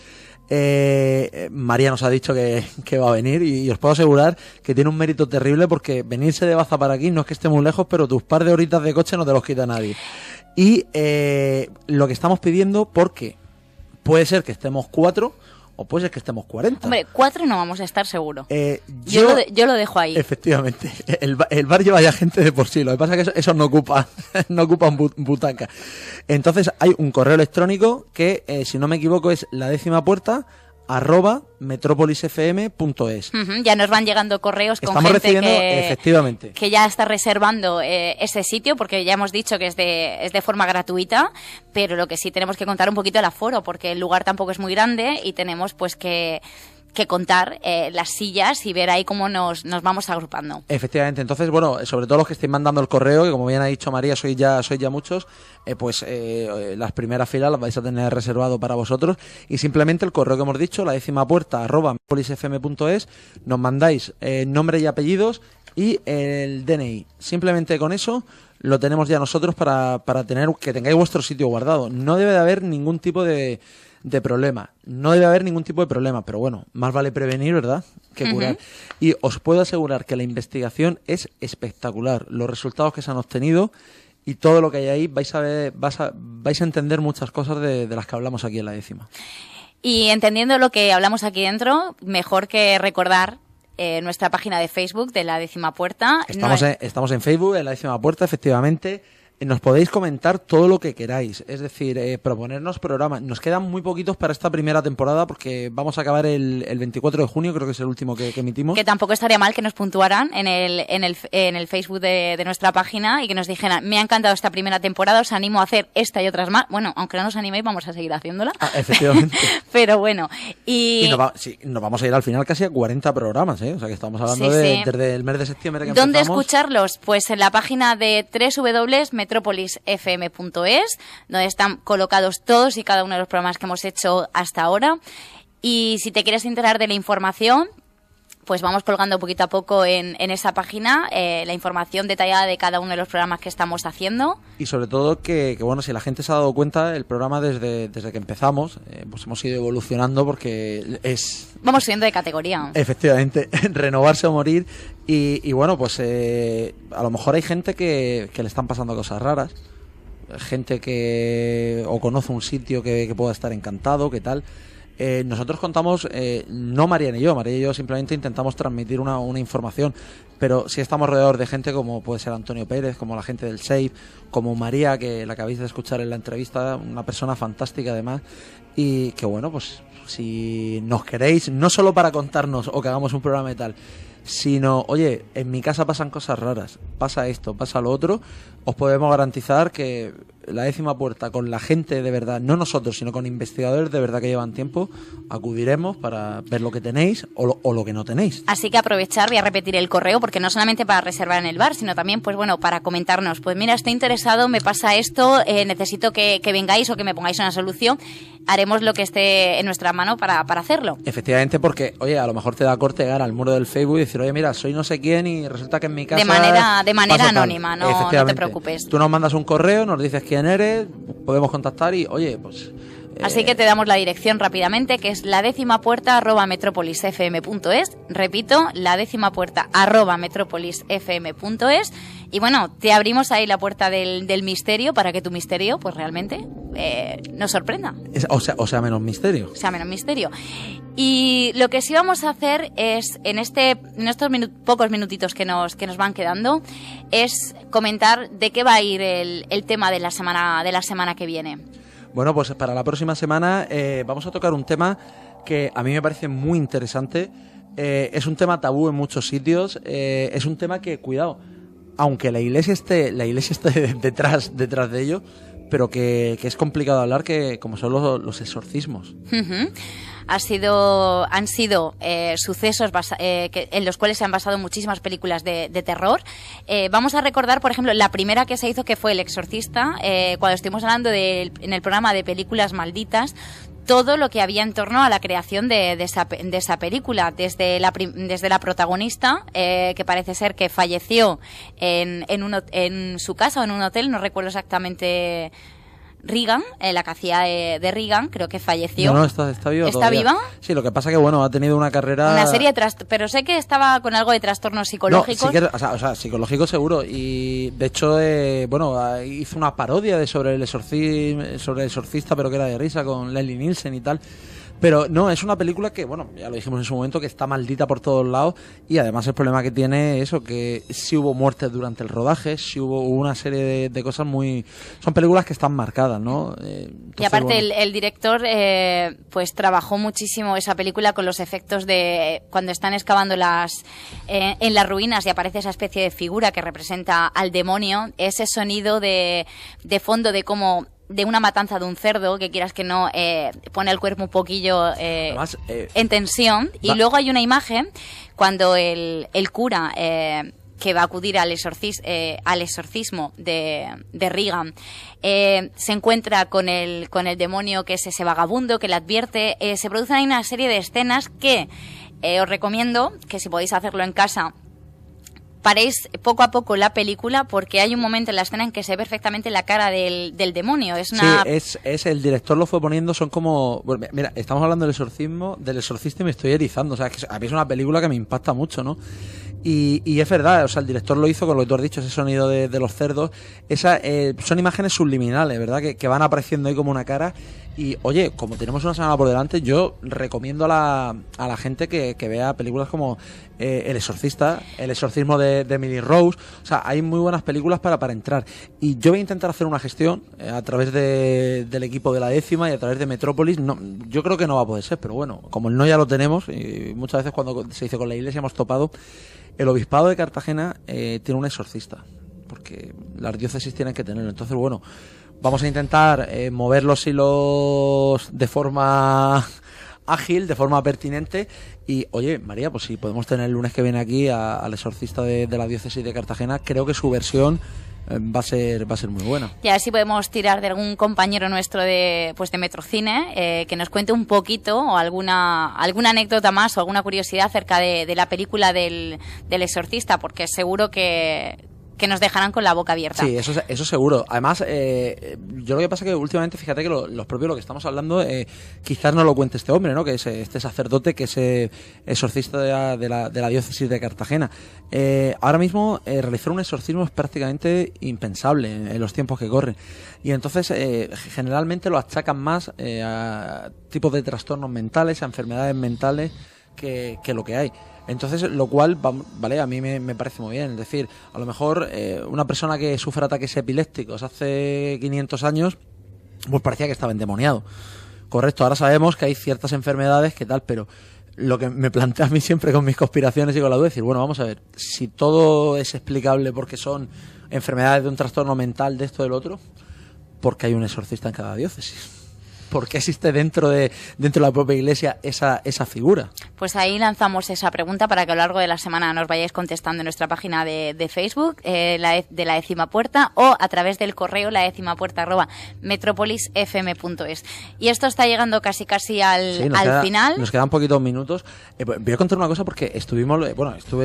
María nos ha dicho que va a venir y os puedo asegurar que tiene un mérito terrible porque venirse de Baza para aquí no es que esté muy lejos, pero tus par de horitas de coche no te los quita nadie. Y lo que estamos pidiendo, porque puede ser que estemos 4 o puede ser que estemos 40. Hombre, 4 no vamos a estar seguro. Yo lo dejo ahí. Efectivamente. El bar lleva ya gente de por sí. Lo que pasa es que eso no ocupan butaca. Entonces hay un correo electrónico que, si no me equivoco, es ladecimappuerta@metropolisfm.es. Ya nos van llegando correos con Estamos gente efectivamente, que ya está reservando ese sitio, porque ya hemos dicho que es de forma gratuita, pero lo que sí tenemos que contar un poquito el aforo, porque el lugar tampoco es muy grande y tenemos pues que contar las sillas y ver ahí cómo nos vamos agrupando. Efectivamente, entonces, bueno, sobre todo los que estéis mandando el correo, que como bien ha dicho María, sois ya muchos, las primeras filas las vais a tener reservado para vosotros y simplemente el correo que hemos dicho, la 10ª puerta @polisfm.es, nos mandáis nombre y apellidos y el DNI. Simplemente con eso lo tenemos ya nosotros para tener que tengáis vuestro sitio guardado. No debe de haber ningún tipo de problema. No debe haber ningún tipo de problema, pero bueno, más vale prevenir, ¿verdad?, que curar. Y os puedo asegurar que la investigación es espectacular. Los resultados que se han obtenido y todo lo que hay ahí, vais a entender muchas cosas de las que hablamos aquí en la 10ª. Y entendiendo lo que hablamos aquí dentro, mejor que recordar nuestra página de Facebook de la 10ª Puerta. Estamos en Facebook, en la 10ª Puerta, efectivamente. Nos podéis comentar todo lo que queráis, es decir, proponernos programas. Nos quedan muy poquitos para esta primera temporada porque vamos a acabar el 24 de junio, creo que es el último que emitimos. Que tampoco estaría mal que nos puntuaran en el Facebook de nuestra página y que nos dijeran, me ha encantado esta primera temporada, os animo a hacer esta y otras más. Bueno, aunque no nos animéis, vamos a seguir haciéndola. Efectivamente. Pero bueno. Y nos vamos a ir al final casi a 40 programas, ¿eh? O sea que estamos hablando desde el mes de septiembre que ¿Dónde empezamos. escucharlos? Pues en la página de www.metropolisfm.es, donde están colocados todos y cada uno de los programas que hemos hecho hasta ahora. Y si te quieres enterar de la información, pues vamos colgando poquito a poco en esa página la información detallada de cada uno de los programas que estamos haciendo. Y sobre todo que bueno, si la gente se ha dado cuenta, el programa desde que empezamos, pues hemos ido evolucionando porque vamos subiendo de categoría. Efectivamente, renovarse o morir. Y bueno, pues a lo mejor hay gente que le están pasando cosas raras, gente que o conoce un sitio que pueda estar encantado, que tal. Nosotros contamos, no María y yo simplemente intentamos transmitir una información, pero sí estamos alrededor de gente como puede ser Antonio Pérez, como la gente del SAFE, como María, que la acabáis de escuchar en la entrevista, una persona fantástica además, y que bueno, pues si nos queréis, no solo para contarnos o que hagamos un programa y tal, sino, oye, en mi casa pasan cosas raras, pasa esto, pasa lo otro, os podemos garantizar que la 10ª Puerta, con la gente de verdad, no nosotros, sino con investigadores de verdad que llevan tiempo, acudiremos para ver lo que tenéis o lo que no tenéis. Así que aprovechar, voy a repetir el correo, porque no solamente para reservar en el bar, sino también, pues bueno, para comentarnos, pues mira, estoy interesado, me pasa esto, necesito que vengáis o que me pongáis una solución. Haremos lo que esté en nuestra mano para hacerlo. Efectivamente, porque, oye, a lo mejor te da corte llegar al muro del Facebook y decir, oye, mira, soy no sé quién y resulta que en mi casa... De manera anónima, no te preocupes. Tú nos mandas un correo, nos dices quién eres, podemos contactar y, oye, pues... Así que te damos la dirección rápidamente, que es la 10ª puerta @metropolisfm.es. Repito, la 10ª puerta @metropolisfm.es. Y bueno, te abrimos ahí la puerta del misterio para que tu misterio, pues realmente nos sorprenda. O sea, menos misterio. O sea, menos misterio. Y lo que sí vamos a hacer es, en estos pocos minutitos que nos van quedando, es comentar de qué va a ir el tema de la semana que viene. Bueno, pues para la próxima semana vamos a tocar un tema que a mí me parece muy interesante. Es un tema tabú en muchos sitios. Es un tema que, cuidado, aunque la iglesia esté detrás de ello, pero que es complicado hablar, que como son los exorcismos. Uh-huh. Han sido sucesos en los cuales se han basado muchísimas películas de terror. Vamos a recordar, por ejemplo, la primera que se hizo, que fue El Exorcista, cuando estuvimos hablando en el programa de películas malditas, todo lo que había en torno a la creación de esa película, desde la protagonista, que parece ser que falleció en su casa o en un hotel, no recuerdo exactamente. Reagan, la que hacía de Reagan, creo que falleció. No, está viva. ¿Está viva? Sí, lo que pasa que, bueno, ha tenido una carrera... Una serie de pero sé que estaba con algo de trastornos psicológicos. No, sí o sea, psicológico seguro. Y, de hecho, hizo una parodia sobre el exorcista, pero que era de risa, con Leslie Nielsen y tal. Pero no, es una película que, bueno, ya lo dijimos en su momento, que está maldita por todos lados, y además el problema que tiene es eso, que sí hubo muertes durante el rodaje, sí hubo una serie de cosas muy... Son películas que están marcadas, ¿no? Entonces, y aparte bueno, el director pues trabajó muchísimo esa película con los efectos de cuando están excavando en las ruinas y aparece esa especie de figura que representa al demonio, ese sonido de fondo de una matanza de un cerdo, que quieras que no, pone el cuerpo un poquillo además, en tensión. Y luego hay una imagen cuando el cura que va a acudir al exorcismo de Reagan se encuentra con el demonio, que es ese vagabundo que le advierte. Se producen ahí una serie de escenas que os recomiendo que, si podéis hacerlo en casa, paréis poco a poco la película, porque hay un momento en la escena en que se ve perfectamente la cara del demonio. Sí, es el director lo fue poniendo, son como... Bueno, mira, estamos hablando del exorcista y me estoy erizando. O sea, que a mí es una película que me impacta mucho, ¿no? Y es verdad, o sea, el director lo hizo con lo que tú has dicho, ese sonido de los cerdos. Son imágenes subliminales, ¿verdad? Que van apareciendo ahí como una cara. Y, oye, como tenemos una semana por delante, yo recomiendo a la gente que vea películas como El Exorcista, El Exorcismo de Emily Rose. O sea, hay muy buenas películas para entrar. Y yo voy a intentar hacer una gestión a través del equipo de La Décima y a través de Metrópolis. No, yo creo que no va a poder ser, pero bueno, como el no ya lo tenemos, y muchas veces cuando se dice con la iglesia hemos topado, el obispado de Cartagena tiene un exorcista, porque las diócesis tienen que tenerlo. Entonces, bueno, vamos a intentar mover los hilos de forma ágil, de forma pertinente. Y, oye, María, pues si podemos tener el lunes que viene aquí al exorcista de la diócesis de Cartagena, creo que su versión va a ser muy buena. Y a ver si podemos tirar de algún compañero nuestro de Metrocine, que nos cuente un poquito, o alguna anécdota más o alguna curiosidad acerca de la película del exorcista, porque seguro que nos dejarán con la boca abierta. Sí, eso seguro. Además, yo lo que pasa es que últimamente, fíjate que los propios, lo que estamos hablando, quizás no lo cuente este hombre, ¿no? Que es este sacerdote, que es exorcista de la diócesis de Cartagena. Ahora mismo, realizar un exorcismo es prácticamente impensable en los tiempos que corren. Y entonces, generalmente lo achacan más a tipos de trastornos mentales, a enfermedades mentales, que lo que hay. Entonces, lo cual, vale, a mí me parece muy bien. Es decir, a lo mejor una persona que sufre ataques epilépticos hace 500 años, pues parecía que estaba endemoniado. Correcto, ahora sabemos que hay ciertas enfermedades que tal, pero lo que me plantea a mí siempre con mis conspiraciones y con la duda es decir, bueno, vamos a ver, si todo es explicable porque son enfermedades de un trastorno mental, de esto, del otro, ¿por qué hay un exorcista en cada diócesis? ¿Por qué existe dentro de la propia iglesia esa figura? Pues ahí lanzamos esa pregunta para que a lo largo de la semana nos vayáis contestando en nuestra página de Facebook, de La Décima Puerta, o a través del correo ladecimapuerta@metropolisfm.es. Y esto está llegando casi al final. Nos quedan poquitos minutos. Voy a contar una cosa, porque estuve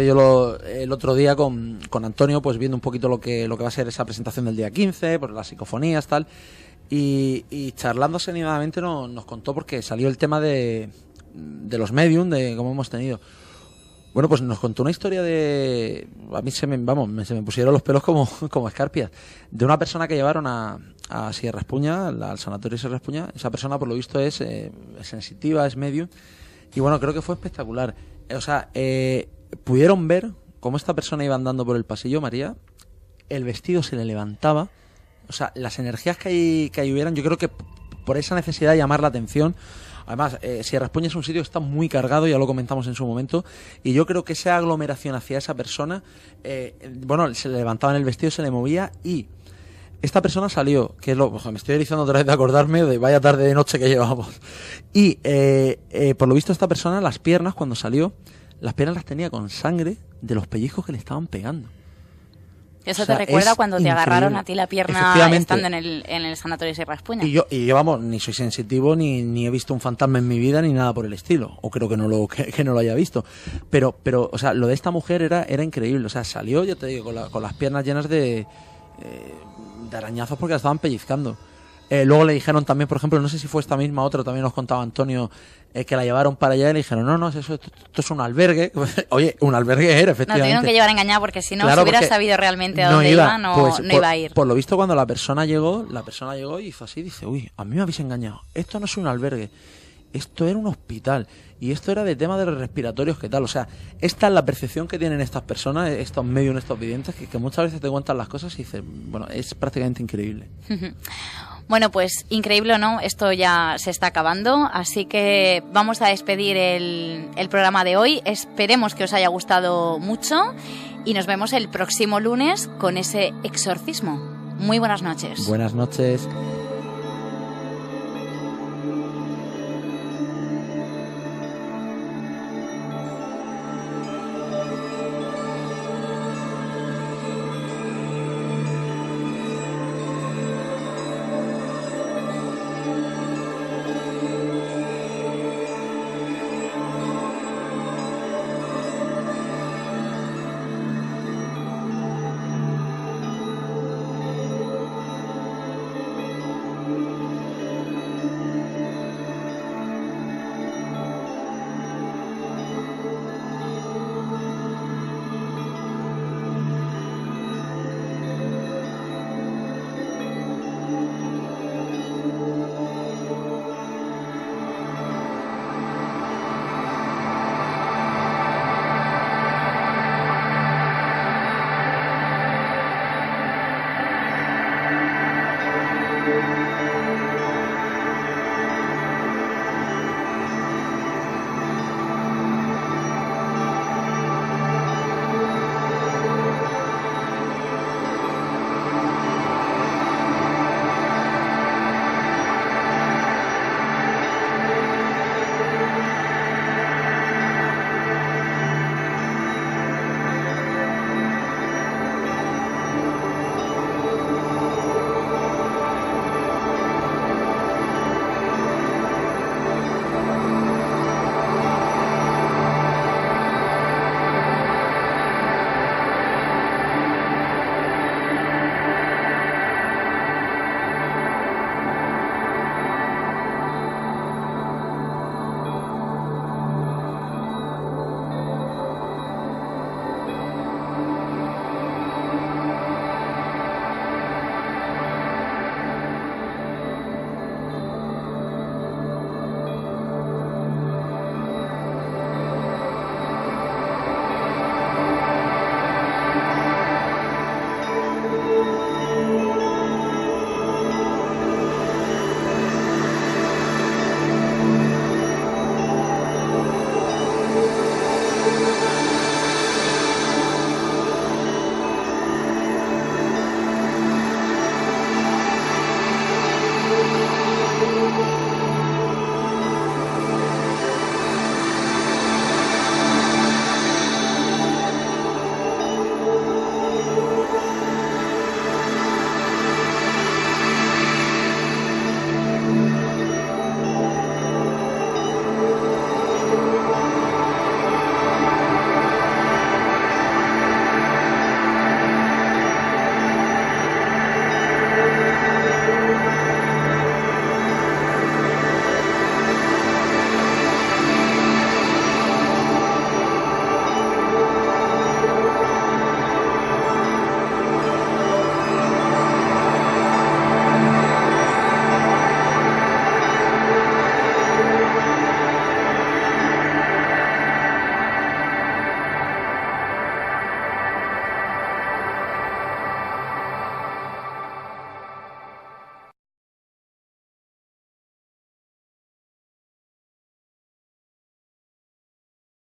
yo el otro día con Antonio, pues viendo un poquito lo que va a ser esa presentación del día 15, pues las psicofonías, tal. Y charlando serenadamente nos contó, porque salió el tema de los medium, de cómo hemos tenido. Bueno, pues nos contó una historia de... A mí se me pusieron los pelos como escarpias. De una persona que llevaron a Sierra Espuña, al sanatorio Sierra Espuña. Esa persona, por lo visto, es sensitiva, es medio. Y bueno, creo que fue espectacular. Pudieron ver cómo esta persona iba andando por el pasillo, María. El vestido se le levantaba. O sea, las energías que hubieran, yo creo que por esa necesidad de llamar la atención... Además, Sierra Espuña es un sitio que está muy cargado, ya lo comentamos en su momento, y yo creo que esa aglomeración hacia esa persona, se le levantaba en el vestido, se le movía, y esta persona salió, que es me estoy erizando otra vez de acordarme de vaya tarde de noche que llevamos, y por lo visto esta persona, las piernas, cuando salió, las piernas las tenía con sangre de los pellizcos que le estaban pegando. Eso te recuerda cuando te agarraron a ti la pierna estando en el sanatorio Sierra Espuña. Y yo vamos, ni soy sensitivo, ni he visto un fantasma en mi vida, ni nada por el estilo. O creo que no lo haya visto. Pero, o sea, lo de esta mujer era increíble. O sea, salió, yo te digo, con las piernas llenas de arañazos porque la estaban pellizcando. Luego le dijeron también, por ejemplo, no sé si fue esta misma otra, también nos contaba Antonio, que la llevaron para allá y le dijeron, no, esto es un albergue. Oye, un albergue era, efectivamente. No, tuvieron que llevar engañado porque si no, si hubiera sabido realmente a dónde iba, no iba a ir. Por lo visto, cuando la persona llegó y hizo así, dice, uy, a mí me habéis engañado. Esto no es un albergue, esto era un hospital. Y esto era de tema de los respiratorios, ¿qué tal? O sea, esta es la percepción que tienen estas personas, estos medios, estos videntes, que muchas veces te cuentan las cosas y dices, bueno, es prácticamente increíble. Bueno, pues increíble o no, esto ya se está acabando, así que vamos a despedir el programa de hoy. Esperemos que os haya gustado mucho y nos vemos el próximo lunes con ese exorcismo. Muy buenas noches. Buenas noches.